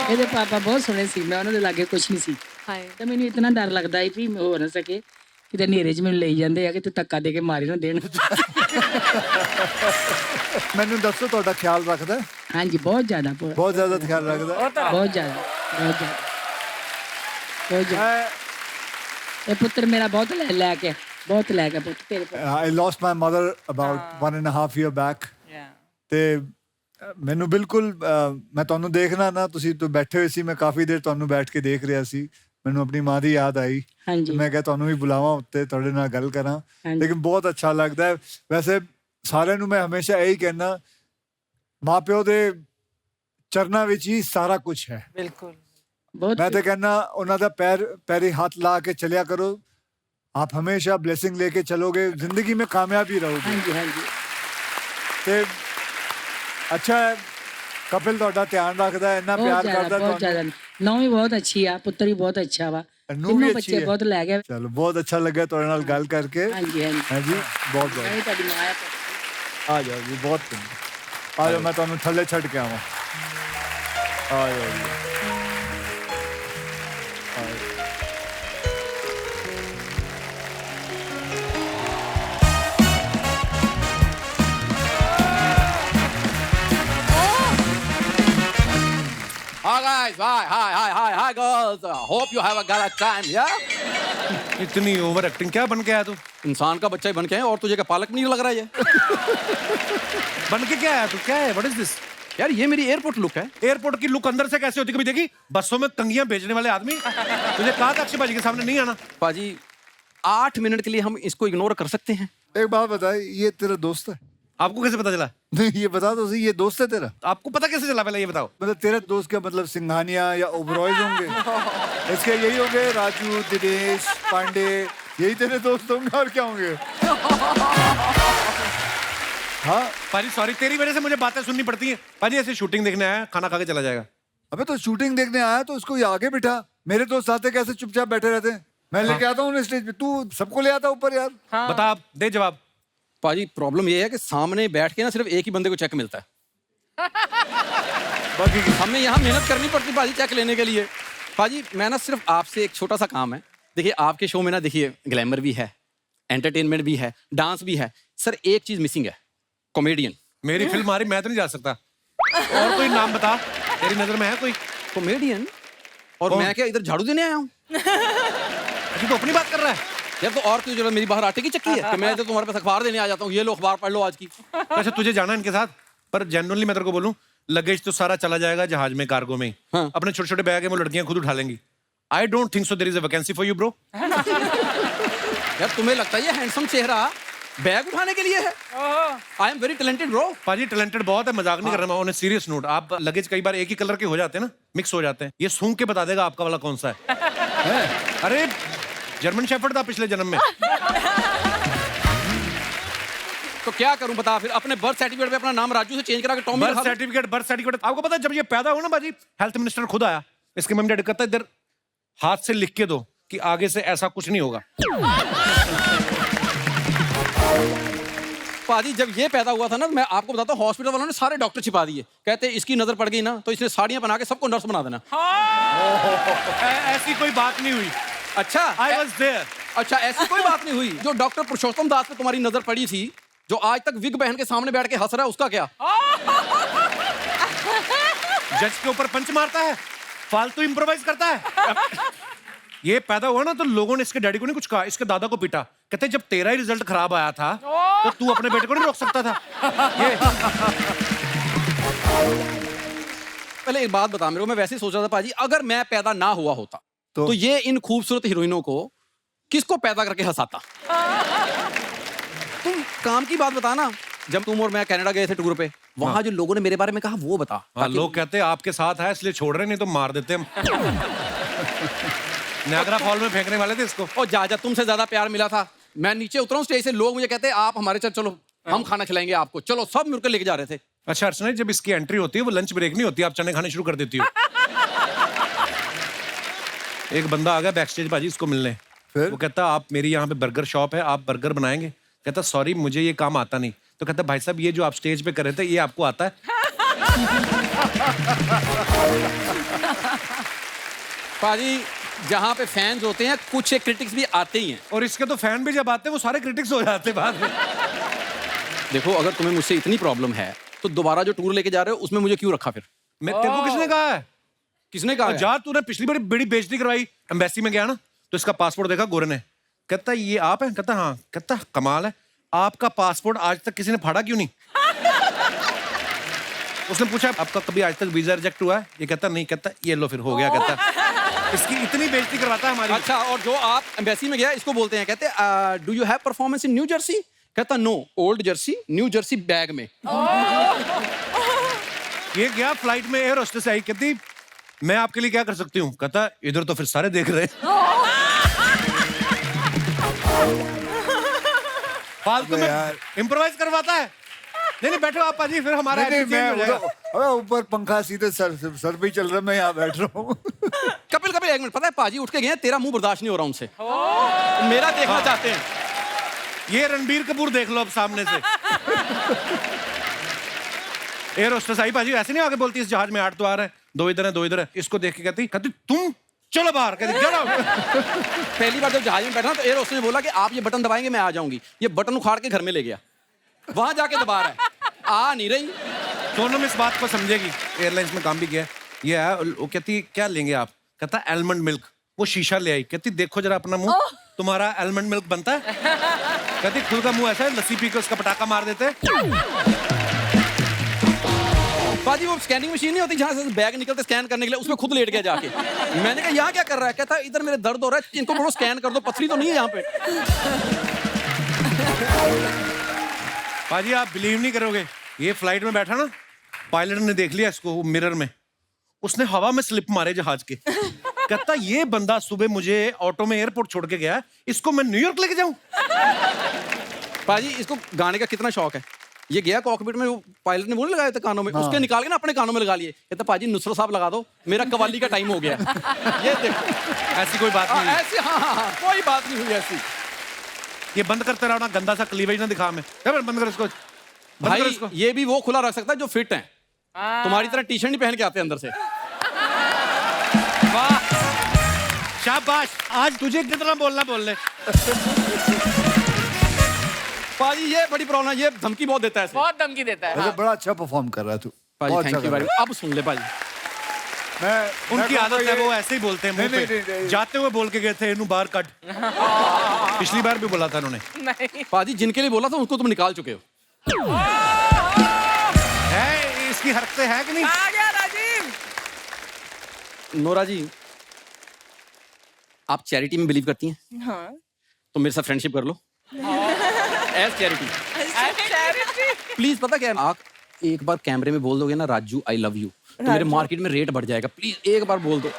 ਇਹਦੇ ਪਾਪਾ ਬਹੁਤ ਸੋਹਣੇ ਸੀ, ਮੈਂ ਉਹਨਾਂ ਦੇ ਲਾਗੇ ਕੁਛ ਨਹੀਂ ਸੀ। ਤੇ ਮੈਨੂੰ ਇਤਨਾ ਡਰ ਲੱਗਦਾ ਸੀ ਵੀ ਹੋ ਨਾ ਸਕੇ ਕਿਤੇ ਹਨੇਰੇ 'ਚ ਮੈਨੂੰ ਲਈ ਜਾਂਦੇ ਆ ਕਿ ਤੇ ਧੱਕਾ ਦੇ ਕੇ ਮਾਰੇ ਨਾ ਦੇਣ। ਮੈਨੂੰ ਦੱਸੋ, ਤੁਹਾਡਾ ਖਿਆਲ ਰੱਖਦਾ? ਹਾਂਜੀ, ਬਹੁਤ ਜ਼ਿਆਦਾ, ਬਹੁਤ ਜ਼ਿਆਦਾ ਖਿਆਲ ਰੱਖਦਾ। ਬਹੁਤ ਜ਼ਿਆਦਾ, ਬਹੁਤ ਜ਼ਿਆਦਾ, ਬਹੁਤ ਜ਼ਿਆਦਾ। ਇਹ ਪੁੱਤਰ ਮੇਰਾ ਬਹੁਤ ਲੈ ਕੇ ਪੁੱਤ ਤੇਰੇ ਕੋਲ। I lost my mother about 1.5 year back. ਤੇ ਮੈਨੂੰ ਬਿਲਕੁਲ ਮੈਂ ਤੁਹਾਨੂੰ ਦੇਖਣਾ ਨਾ, ਤੁਸੀਂ ਤਾਂ ਬੈਠੇ ਹੋਏ ਸੀ, ਮੈਂ ਕਾਫੀ ਦੇਰ ਤੁਹਾਨੂੰ ਬੈਠ ਕੇ ਦੇਖ ਰਿਹਾ ਸੀ, ਮੈਨੂੰ ਆਪਣੀ ਮਾਂ ਦੀ ਯਾਦ ਆਈ। ਹਾਂਜੀ ਮੈਂ ਕਿਹਾ ਤੁਹਾਨੂੰ ਵੀ ਬੁਲਾਵਾਂ ਉੱਤੇ, ਤੁਹਾਡੇ ਨਾਲ ਗੱਲ ਕਰਾਂ। ਹਾਂਜੀ। ਲੇਕਿਨ ਬਹੁਤ ਅੱਛਾ ਲੱਗਦਾ ਹੈ। ਵੈਸੇ ਸਾਰਿਆਂ ਨੂੰ ਮੈਂ ਹਮੇਸ਼ਾ ਇਹੀ ਕਹਿਣਾ, ਮਾਂ ਪਿਓ ਦੇ ਚਰਨਾਂ ਵਿੱਚ ਹੀ ਸਾਰਾ ਕੁਝ ਹੈ। बिल्कुल बहुत मैं तो कहना उन्होंने पैरी हाथ ला के चलिया करो, आप हमेशा ब्लेसिंग लेके चलोगे, जिंदगी में कामयाब ही रहोगे। हाँ जी हाँ जी ते अच्छा है, कपिल ਤੁਹਾਡਾ ਧਿਆਨ ਰੱਖਦਾ ਹੈ, ਇੰਨਾ ਪਿਆਰ ਕਰਦਾ बहुत ज्यादा नौ भी बहुत अच्छी आ, पुत्र भी बहुत अच्छा वा, नूंह भी तीनों अच्छी बच्चे है। बहुत लै गए। चलो बहुत अच्छा लगा ਤੁਹਾਡੇ ਨਾਲ ਗੱਲ ਕਰਕੇ। हाँ जी हाँ जी है जी, बहुत बहुत मैं भी ਤੁਹਾਡੀ ਮਾਂ ਆ। आ जाओ जी, बहुत चंगा। आ जाओ, मैं ਤੁਹਾਨੂੰ ਥੱਲੇ ਛੱਡ ਕੇ ਆਵਾਂ। आ जाओ जी, आ जाओ। Hi guys, hi girls. Hope you have a good time, yeah? इतनी ओवर एक्टिंग क्या बन के आया तू? इंसान का बच्चा ही बन के है और तुझे क्या पालक नहीं लग रहा है ये? बन के क्या आया तू? क्या है? What is this? यार ये मेरी एयरपोर्ट लुक है। एयरपोर्ट की लुक अंदर से कैसे होती, कभी देखी? बसों में कंगियां बेचने वाले आदमी। तुझे कहा था अक्षय भाजी के सामने नहीं आना। पाजी 8 मिनट के लिए हम इसको इग्नोर कर सकते हैं। एक बात बताए, ये तेरा दोस्त है? आपको कैसे पता चला? नहीं, ये बता दो सही, ये दोस्त है तेरा? आपको पता कैसे चला, पहले ये बताओ। मतलब तेरे दोस्त क्या मतलब सिंघानिया या ओबरॉयज होंगे? इसके यही होंगे, राजू, दिनेश, पांडे, यही तेरे दोस्त होंगे और क्या होंगे? हाँ पाजी सॉरी, तेरी वजह से मुझे बातें सुननी पड़ती हैं। पाजी ऐसे शूटिंग देखने आया, खाना खा के चला जाएगा। अबे तो शूटिंग देखने आया तो उसको ये आगे बिठा। मेरे दोस्त आते कैसे चुपचाप बैठे रहते हैं, मैं लेके आता हूँ स्टेज पे, तू सबको ले आता ऊपर यार। बता, आप दे जवाब। पाजी प्रॉब्लम ये है कि सामने बैठ के ना सिर्फ एक ही बंदे को चेक मिलता है। बाकी हमें यहाँ मेहनत करनी पड़ती पाजी चेक लेने के लिए। पाजी मैं ना सिर्फ आपसे एक छोटा सा काम है, देखिए आपके शो में ना देखिए ग्लैमर भी है, एंटरटेनमेंट भी है, डांस भी है, सर एक चीज मिसिंग है, कॉमेडियन। मेरी फिल्म आ रही, मैं तो नहीं जा सकता। और कोई नाम बता, तेरी नजर में है कोई कॉमेडियन? और मैं क्या इधर झाड़ू देने आया हूँ? अभी तो अपनी बात कर रहा है यार। तो और क्यों जरूरत, मेरी बाहर आटे की चक्की है कि मैं तो तुम्हारे पास अखबार देने आ जाता हूँ, ये लो अखबार पढ़ लो आज की। अच्छा तुझे जाना है इनके साथ, पर जेन्युइनली मैं तेरे को बोलूं, लगेज तो सारा चला जाएगा जहाज में, कार्गो में ही। हाँ। अपने छोटे छोटे बैग है वो लड़कियां खुद उठा लेंगी। I don't think so there is a vacancy for you bro. यार तुम्हें लगता है ये हैंडसम चेहरा बैग उठाने के लिए है? I am very talented bro. पाजी टैलेंटेड बहुत है, मजाक नहीं कर रहा मैं, ऑन अ सीरियस नोट। आप लगेज कई बार एक ही कलर के हो जाते हैं ना, मिक्स हो जाते हैं, ये सूंघ के बता देगा आपका वाला कौन सा है। अरे जर्मन शेफर्ड था पिछले जन्म में। तो क्या करूं बता फिर, अपने बर्थ सर्टिफिकेट पे अपना नाम राजू से चेंज करा के टॉमी बर्थ सर्टिफिकेट आपको पता है, जब ये पैदा हुआ ना बाजी, हेल्थ मिनिस्टर खुद आया, इसके मम्मी डैडी कहता है इधर हाथ से लिख के दो कि आगे से ऐसा कुछ नहीं होगा। पाजी जब ये पैदा हुआ था ना, मैं आपको बताता हूँ हॉस्पिटल वालों ने सारे डॉक्टर छिपा दिए, कहते इसकी नजर पड़ गई ना तो इसने साड़ियां बना के सबको नर्स बना देना। ऐसी कोई बात नहीं हुई। अच्छा आई वाज देयर। अच्छा ऐसी कोई बात नहीं हुई। जो डॉक्टर पुरुषोत्तम दास पे तुम्हारी नजर पड़ी थी, जो आज तक विग बहन के सामने बैठ के हंस रहा है, उसका क्या? जज के ऊपर पंच मारता है, फालतू इंप्रोवाइज करता है। ये पैदा हुआ ना तो लोगों ने इसके डैडी को नहीं कुछ कहा, इसके दादा को पीटा, कहते जब तेरा ही रिजल्ट खराब आया था तो तू अपने बेटे को नहीं रोक सकता था। ये पहले एक बात बता मेरे को, मैं वैसे ही सोच रहा था पाजी, अगर मैं पैदा ना हुआ होता तो ये इन खूबसूरत हीरोइनों को किसको पैदा करके हंसाता? तुम काम की बात बता ना। जब तुम और मैं कनाडा गए थे टूर पे, वहां जो लोगों ने मेरे बारे में कहा वो बता। लोग कहते हैं आपके साथ है इसलिए छोड़ रहे, नहीं तो मार देते हम। नायग्रा फॉल में फेंकने वाले थे इसको। और जा तुमसे ज्यादा प्यार मिला था। मैं नीचे उतरा हूं स्टेज से, लोग मुझे कहते हैं आप हमारे साथ चलो, हम खाना खिलाएंगे आपको, चलो सब मिलकर लेके जा रहे थे। अच्छा अर्चना, जब इसकी एंट्री होती है वो लंच ब्रेक नहीं होती, आप चने खाने शुरू कर देती हो। एक बंदा आ गया बैक स्टेज बाजी इसको मिलने, वो कहता आप मेरी यहाँ पे बर्गर शॉप है, आप बर्गर बनाएंगे? कहता सॉरी मुझे ये काम आता नहीं। तो कहता भाई साहब ये जो आप स्टेज पे कर रहे थे ये आपको आता है? पाजी जहाँ पे फैंस होते हैं कुछ क्रिटिक्स भी आते ही हैं, और इसके तो फैन भी जब आते हैं वो सारे क्रिटिक्स हो जाते हैं बाद में। देखो अगर तुम्हें मुझसे इतनी प्रॉब्लम है तो दोबारा जो टूर लेके जा रहे हो उसमें मुझे क्यों रखा फिर? मैं तेरे को किसने कहा है? किसने कहा? जा तूने पिछली बार बड़ी बेइज्जती करवाई, एम्बेसी में गया ना तो इसका पासपोर्ट देखा गोरे ने, कहता ये आप हैं? कहता हाँ। कहता कमाल है, आपका पासपोर्ट आज तक किसी ने फाड़ा क्यों नहीं? उसने पूछा आपका कभी आज तक वीजा रिजेक्ट हुआ है? ये कहता नहीं, कहता ये लो फिर हो गया, कहता इसकी इतनी बेइज्जती करवाता है हमारी। अच्छा, और जो आप एम्बेसी में गया इसको बोलते हैं, कहते do you have performance in New Jersey? कहता no, old jersey New Jersey bag में। ये गया फ्लाइट में, एयर होस्टेस आई, कहती मैं आपके लिए क्या कर सकती हूँ? कहता इधर तो फिर सारे देख रहे हैं। फालतू में इम्प्रोवाइज करवाता है। नहीं नहीं बैठो आप पाजी, फिर हमारा नहीं, attitude change हो जाएगा। अबे ऊपर पंखा सीधे सर पे ही चल रहा है, मैं यहाँ बैठ रहा हूँ। कपिल कपिल एक मिनट, पता है पाजी उठ के गए हैं, तेरा मुंह बर्दाश्त नहीं हो रहा उनसे, मेरा देखना चाहते हैं। ये रणबीर कपूर देख लो अब सामने से। एयर होस्टेस आई, पाजी ऐसे नहीं आगे बोलती, इस जहाज में 8 तो आ रहे हैं, 2 इधर है 2 इधर है। इसको देख के कहती तुम चलो बाहर, कहती चलो। पहली बार जब जहाज में बैठा तो एयर होस्टेस ने बोला कि आप ये बटन दबाएंगे मैं आ जाऊंगी। ये बटन उखाड़ के घर में ले गया, वहां जाके दबा रहा है, आ नहीं रही। सोनम इस बात को समझेगी, एयरलाइंस में काम भी किया है। ये है, वो कहती क्या लेंगे आप? कहता एलमंड मिल्क। वो शीशा ले आई, कहती देखो जरा अपना मुंह, तुम्हारा एलमंड मिल्क बनता है? कहती खुद का मुंह ऐसा है, लस्सी पी के उसका पटाखा मार देते। पाजी वो स्कैनिंग मशीन नहीं होती जहां से बैग निकलते स्कैन करने के लिए, उसमें खुद लेट गया जाके। मैंने कहा यहाँ क्या कर रहा है? कहता इधर मेरे दर्द हो रहा है, इनको बोलो स्कैन कर दो, पथरी तो नहीं है यहाँ पे। पाजी आप बिलीव नहीं करोगे, ये फ्लाइट में बैठा ना, पायलट ने देख लिया इसको मिरर में, उसने हवा में स्लिप मारे जहाज के। कहता ये बंदा सुबह मुझे ऑटो में एयरपोर्ट छोड़ के गया, इसको मैं न्यूयॉर्क लेके जाऊं? पाजी इसको गाने का कितना शौक है। ये गया कॉकपिट में, वो पायलट ने वो नहीं लगाए थे कानों में, उसके निकाल के ना अपने कानों में लगा लिए। कहता पाजी नुसरत साहब लगा दो, मेरा कवाली का टाइम हो गया। ये देखो, ऐसी कोई बात नहीं। ऐसी हाँ, कोई बात नहीं हुई ऐसी। ये बंद करते रहो ना, गंदा सा क्लीवेज ना दिखा मैं। बंद करो इसको, बंद करो इसको। भाई ये भी वो खुला रख सकता है जो फिट है, तुम्हारी तरह टी शर्ट नहीं पहन के आते अंदर से। वाह शाबाश, आज तुझे कितना बोलना बोल ले। पाजी ये बड़ी प्रॉब्लम है, ये धमकी बहुत देता है ऐसे। बहुत धमकी देता है। वैसे बड़ा अच्छा परफॉर्म कर रहा है तू, पाजी बहुत थैंक अच्छा यू कर भाई। रहा अब सुन ले पाजी, उनकी मैं आदत है, ये- वो ऐसे ही बोलते हैं मुंह नहीं, पे। नहीं। जाते हुए बोल के गए थे इन्हू बाहर कट। पिछली बार भी बोला था उन्होंने। नहीं पाजी जिनके लिए बोला था उनको तुम निकाल चुके हो। है इसकी हरकतें है कि नहीं? आ गया राजीव। नोरा जी, आप चैरिटी में बिलीव करती हैं? हाँ। तो मेरे साथ फ्रेंडशिप कर लो एज चैरिटी। प्लीज पता क्या है, आप एक बार कैमरे में बोल दोगे ना राजू आई लव यू, तो मेरे मार्केट में रेट बढ़ जाएगा। प्लीज एक बार बोल दो।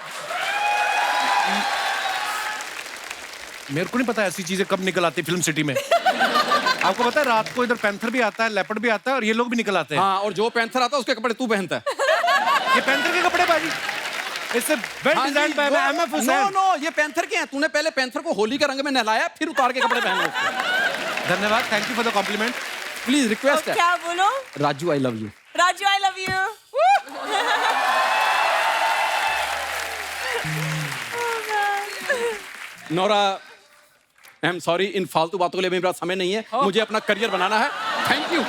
मेरे को नहीं पता ऐसी चीजें कब निकल आती फिल्म सिटी में। आपको पता है रात को इधर पैंथर भी आता है, लेपर्ड भी आता है, और ये लोग भी निकल आते हैं। हाँ, और जो पैंथर आता है उसके कपड़े तू पहनता है। ये पैंथर के कपड़े बाजी, इससे वेल डिजाइन्ड बाय एमएफ नो हुसैन। नो, ये पैंथर के हैं। तूने पहले पैंथर को होली के रंग में नहलाया, फिर उतार के कपड़े पहन लो। धन्यवाद, thank you for the compliment. Please request है, क्या बोलो? Raju I love you. Raju I love you. Nora I am sorry, इन फालतू बातों के लिए मेरे पास समय नहीं है, मुझे अपना करियर बनाना है। Thank you.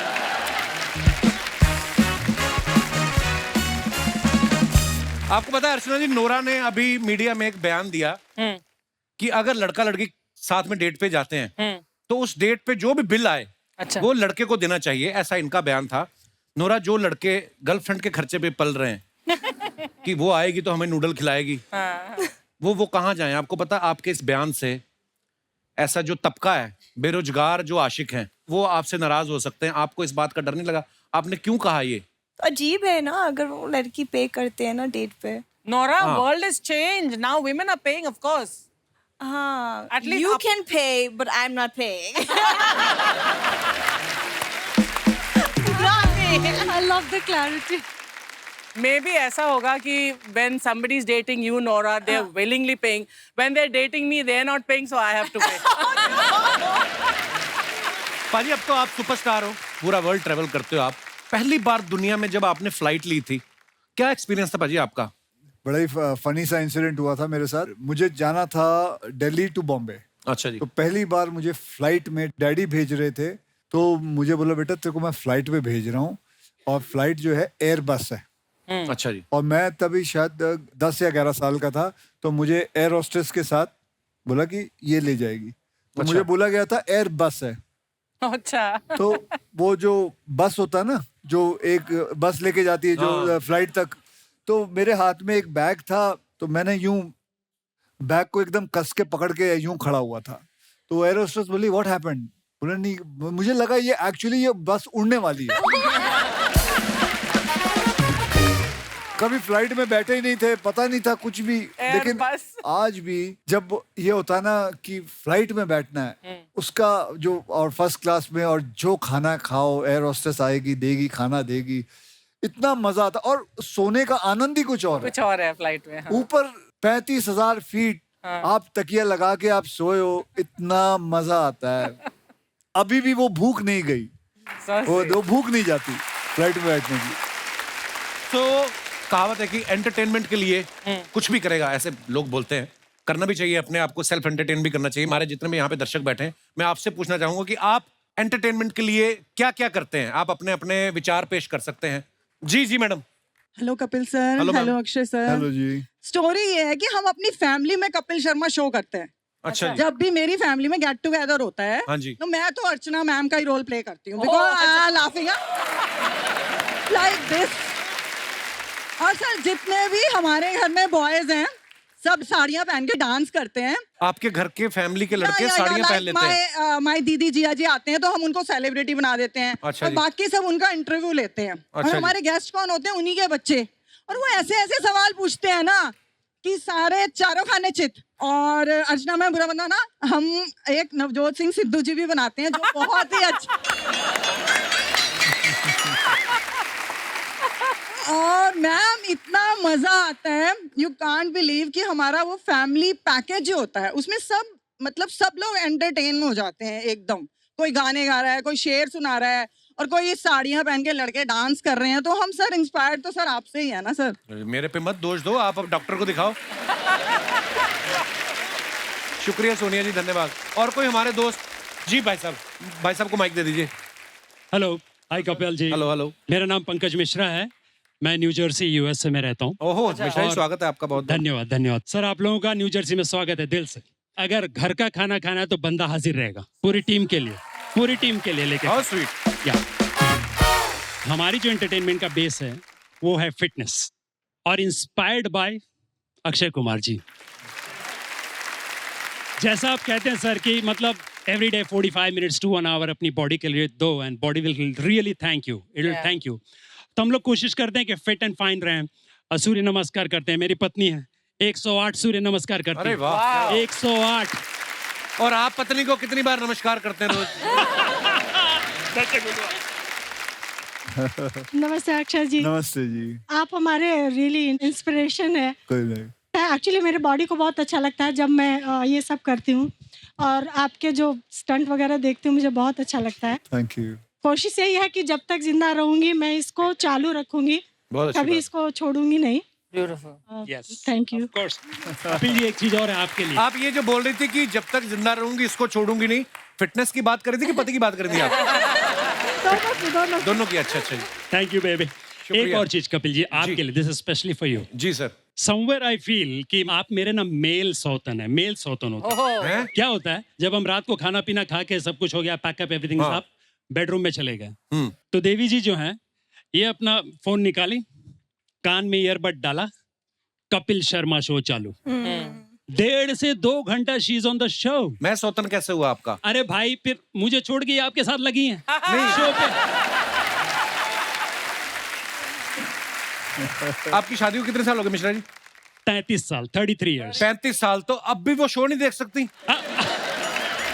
आपको पता है अर्चना जी, नोरा ने अभी मीडिया में एक बयान दिया कि अगर लड़का लड़की साथ में डेट पे जाते हैं तो उस डेट पे जो भी बिल आए वो लड़के को देना चाहिए, ऐसा इनका बयान था। नोरा, जो लड़के गर्लफ्रेंड के खर्चे पे पल रहे हैं कि वो आएगी तो हमें नूडल खिलाएगी, वो कहाँ जाएं? आपको पता आपके इस बयान से ऐसा जो तबका है बेरोजगार जो आशिक हैं वो आपसे नाराज हो सकते हैं। आपको इस बात का डर नहीं लगा? आपने क्यों कहा ये? अजीब है ना, अगर वो लड़की पे करते हैं ना डेट पे। Nora, world is changed. Now women are paying, of course. हाँ, At least you up- can pay, but I'm not paying. I love the clarity. Maybe ऐसा होगा कि when somebody is dating you, Nora, they're willingly paying. When they're dating me, they're not paying, so I have to pay. पाजी, अब तो आप superstar हो, पूरा world travel करते हो आप। पहली बार दुनिया में जब आपने फ्लाइट ली थी, क्या एक्सपीरियंस था पाजी आपका? बड़ा ही फनी सा इंसिडेंट हुआ था मेरे साथ। मुझे जाना था दिल्ली टू बॉम्बे। अच्छा जी। तो पहली बार मुझे फ्लाइट में डैडी भेज रहे थे, तो मुझे बोला बेटा तेरे को मैं फ्लाइट पे भेज रहा हूँ, और फ्लाइट जो है एयर बस है। अच्छा जी। और मैं तभी शायद 10 या 11 साल का था, तो मुझे एयर होस्टेस के साथ बोला कि ये ले जाएगी। तो मुझे बोला गया था एयर बस है। अच्छा। तो वो जो बस होता है ना, जो एक बस लेके जाती है जो फ्लाइट तक, तो मेरे हाथ में एक बैग था, तो मैंने यूं बैग को एकदम कस के पकड़ के यूं खड़ा हुआ था। तो एयर होस्टेस बोली व्हाट हैपेंड? बोले नहीं, मुझे लगा ये एक्चुअली ये बस उड़ने वाली है। कभी फ्लाइट में बैठे ही नहीं थे, पता नहीं था कुछ भी। लेकिन आज भी जब ये होता है ना कि फ्लाइट में बैठना है, उसका जो और फर्स्ट क्लास में, और जो खाना खाओ, एयर होस्टेस आएगी, देगी, खाना देगी, इतना मजा आता। और सोने का आनंद ही कुछ और है फ्लाइट में। ऊपर 35,000 फीट आप तकिया लगा के आप सोए हो, इतना मजा आता है। अभी भी वो भूख नहीं गई, वो भूख नहीं जाती फ्लाइट में बैठने की। तो कहावत है कि एंटरटेनमेंट के लिए कुछ भी करेगा, ऐसे लोग बोलते हैं। करना भी चाहिए, अपने आप को सेल्फ एंटरटेन भी करना चाहिए। हमारे जितने भी यहाँ पे दर्शक बैठे हैं, मैं आपसे पूछना चाहूंगा कि आप एंटरटेनमेंट के लिए क्या क्या करते हैं? आप अपने अपने विचार पेश कर सकते हैं। जी जी madam. Hello Kapil sir. Hello Akshay sir. Hello जी। स्टोरी ये है कि हम अपनी फैमिली में कपिल शर्मा शो करते हैं। अच्छा जी। जब भी मेरी फैमिली में गेट टुगेदर होता है, हाँ जी। तो मैं तो अर्चना मैम का ही रोल प्ले करती हूँ, बिकॉज़ लाफिंग लाइक दिस। और सर जितने भी हमारे घर में बॉयज हैं, सब साड़ियाँ पहन के डांस करते हैं। आपके घर के फैमिली के लड़के साड़ियाँ पहन लेते हैं? माय दीदी जिया जी आते हैं तो हम उनको सेलिब्रिटी बना देते हैं। अच्छा और बाकी सब उनका इंटरव्यू लेते हैं। और अच्छा हमारे गेस्ट कौन होते हैं? उन्हीं के बच्चे। और वो ऐसे ऐसे सवाल पूछते हैं ना कि सारे चारों खाने चित। और अर्चना में बुरा बंदा ना, हम एक नवजोत सिंह सिद्धू जी भी बनाते हैं, जो बहुत ही अच्छा। और मैम इतना मजा आता है, यू कांट बिलीव कि हमारा वो फैमिली पैकेज जो होता है, उसमें सब मतलब सब लोग एंटरटेन हो जाते हैं एकदम। कोई गाने गा रहा है, कोई शेर सुना रहा है, और कोई साड़ियाँ पहन के लड़के डांस कर रहे हैं। तो हम सर इंस्पायर्ड तो सर आपसे ही है ना सर। मेरे पे मत दोष दो, आप अब डॉक्टर को दिखाओ। शुक्रिया सोनिया जी, धन्यवाद। और कोई हमारे दोस्त? जी भाई साहब को माइक दे दीजिए। Hello, hi Kapil ji. Hello hello. मेरा नाम पंकज मिश्रा है, मैं न्यू जर्सी यूएसए में रहता हूँ। ओहो मिश्रा जी, स्वागत है आपका बहुत। धन्यवाद धन्यवाद सर, आप लोगों का न्यू जर्सी में स्वागत है दिल से। अगर घर का खाना खाना है तो बंदा हाजिर रहेगा, पूरी टीम के लिए लेके। How sweet. या हमारी जो एंटरटेनमेंट का बेस है वो है फिटनेस, और इंस्पायर्ड बाय अक्षय कुमार जी। जैसा आप कहते हैं सर कि मतलब every day 45 minutes to 1 hour अपनी बॉडी के लिए दो, and body will really thank you, it will thank you. तो हम लोग कोशिश करते हैं कि फिट एंड फाइन रहें। सूर्य नमस्कार करते हैं, मेरी पत्नी है 108 सूर्य नमस्कार करती है। 108। और आप पत्नी को कितनी बार नमस्कार करते हैं रोज? नमस्ते अक्षय जी। नमस्ते जी। आप हमारे रियली इंस्पिरेशन है। कोई नहीं। एक्चुअली मेरे बॉडी को बहुत अच्छा लगता है जब मैं ये सब करती हूँ, और आपके जो स्टंट वगैरह देखती हूँ मुझे बहुत अच्छा लगता है। Thank you. कोशिश यही है कि जब तक जिंदा रहूंगी मैं इसको चालू रखूंगी, कभी इसको छोड़ूंगी नहीं। Thank you. कपिल जी, एक चीज और है आपके लिए। आप ये जो बोल रही थी कि जब तक जिंदा रहूंगी इसको छोड़ूंगी नहीं, फिटनेस की बात कर रही थी कि पति की बात कर रही थी आप? दोनों की। अच्छा जी। Thank you baby. एक और चीज कपिल जी आपके लिए, this is specially for you. जी सर। समवेयर आई फील कि आप मेरे ना मेल सौतन है, मेल सौतन होता है। क्या होता है, जब हम रात को खाना पीना खा के सब कुछ हो गया, पैकअप एवरीथिंग, आप बेडरूम में चले गए, तो देवी जी जो हैं ये अपना फोन निकाली, कान में ईयरबड डाला, कपिल शर्मा शो चालू। 1.5 से 2 घंटा she is on the show. मैं सौतन कैसे हुआ आपका? अरे भाई, फिर मुझे छोड़ के आपके साथ लगी हैं शो पे। आपकी शादी को कितने साल हो गए मिश्रा जी? 33 साल, 33 इयर्स। 35 साल। तो अब भी वो शो नहीं देख सकती?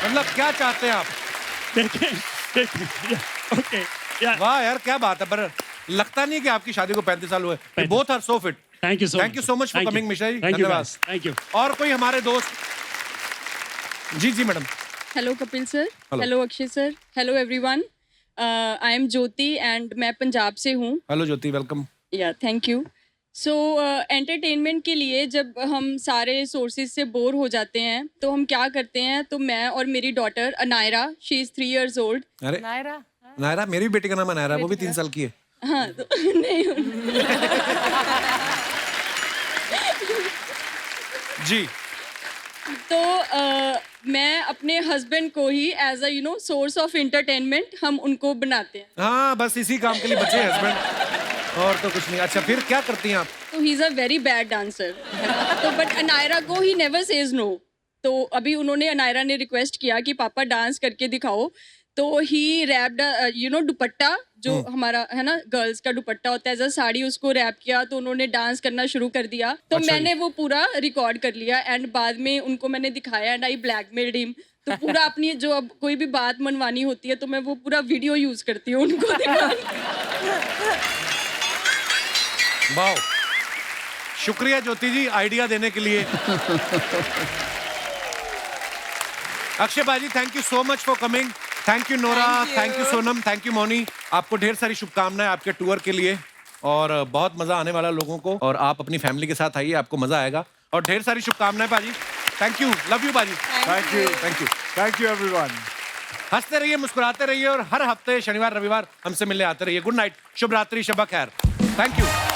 मतलब क्या चाहते हैं आप? ओके, वाह यार, क्या बात है। पर लगता नहीं कि आपकी शादी को 35 साल हुए। Both are so fit. Thank you so much for coming Mishra ji. धन्यवाद। Thank you. और कोई हमारे दोस्त? जी जी madam. Hello Kapil sir. Hello Akshay sir. Hello everyone. I am Jyoti and मैं पंजाब से हूँ। Hello Jyoti, welcome. Yeah thank you. So entertainment के लिए जब हम सारे सोर्सेज से बोर हो जाते हैं तो हम क्या करते हैं, तो मैं और मेरी daughter Anaira, she is 3 years old। अरे नायरा, मेरी बेटी का नाम है नायरा, वो भी 3 साल की है। हाँ तो नहीं जी। तो मैं अपने हस्बैंड को ही as a source of entertainment हम उनको बनाते हैं। हाँ, बस इसी काम के लिए बचे हस्बैंड, और तो कुछ नहीं। अच्छा, फिर क्या करती हैं आप? तो he is a very bad dancer, तो बट अनायरा को ही नेवर सेज नो। तो अभी उन्होंने, अनायरा ने रिक्वेस्ट किया कि पापा डांस करके दिखाओ, तो ही रैप्ड दुपट्टा जो हमारा है ना गर्ल्स का दुपट्टा होता है एज अ साड़ी, उसको रैप किया, तो उन्होंने डांस करना शुरू कर दिया। तो अच्छा मैंने वो पूरा रिकॉर्ड कर लिया एंड बाद में उनको मैंने दिखाया एंड आई ब्लैकमेल्ड हिम। तो पूरा अपनी जो अब कोई भी बात मनवानी होती है तो मैं वो पूरा वीडियो यूज करती हूँ उनको दिखाने। वाह, शुक्रिया ज्योति जी आइडिया देने के लिए। अक्षय बाजी, thank you so much for coming. Thank you Nora, thank you Sonam, thank you Moni. आपको ढेर सारी शुभकामनाएं आपके टूर के लिए, और बहुत मजा आने वाला लोगों को, और आप अपनी फैमिली के साथ आइए, आपको मजा आएगा, और ढेर सारी शुभकामनाएं बाजी। थैंक यू, लव यू बाजी। Thank you, thank you, thank you everyone. हंसते रहिए, मुस्कुराते रहिए, और हर हफ्ते शनिवार रविवार हमसे मिलने आते रहिए। गुड नाइट, शुभ रात्रि, शब खैर। Thank you.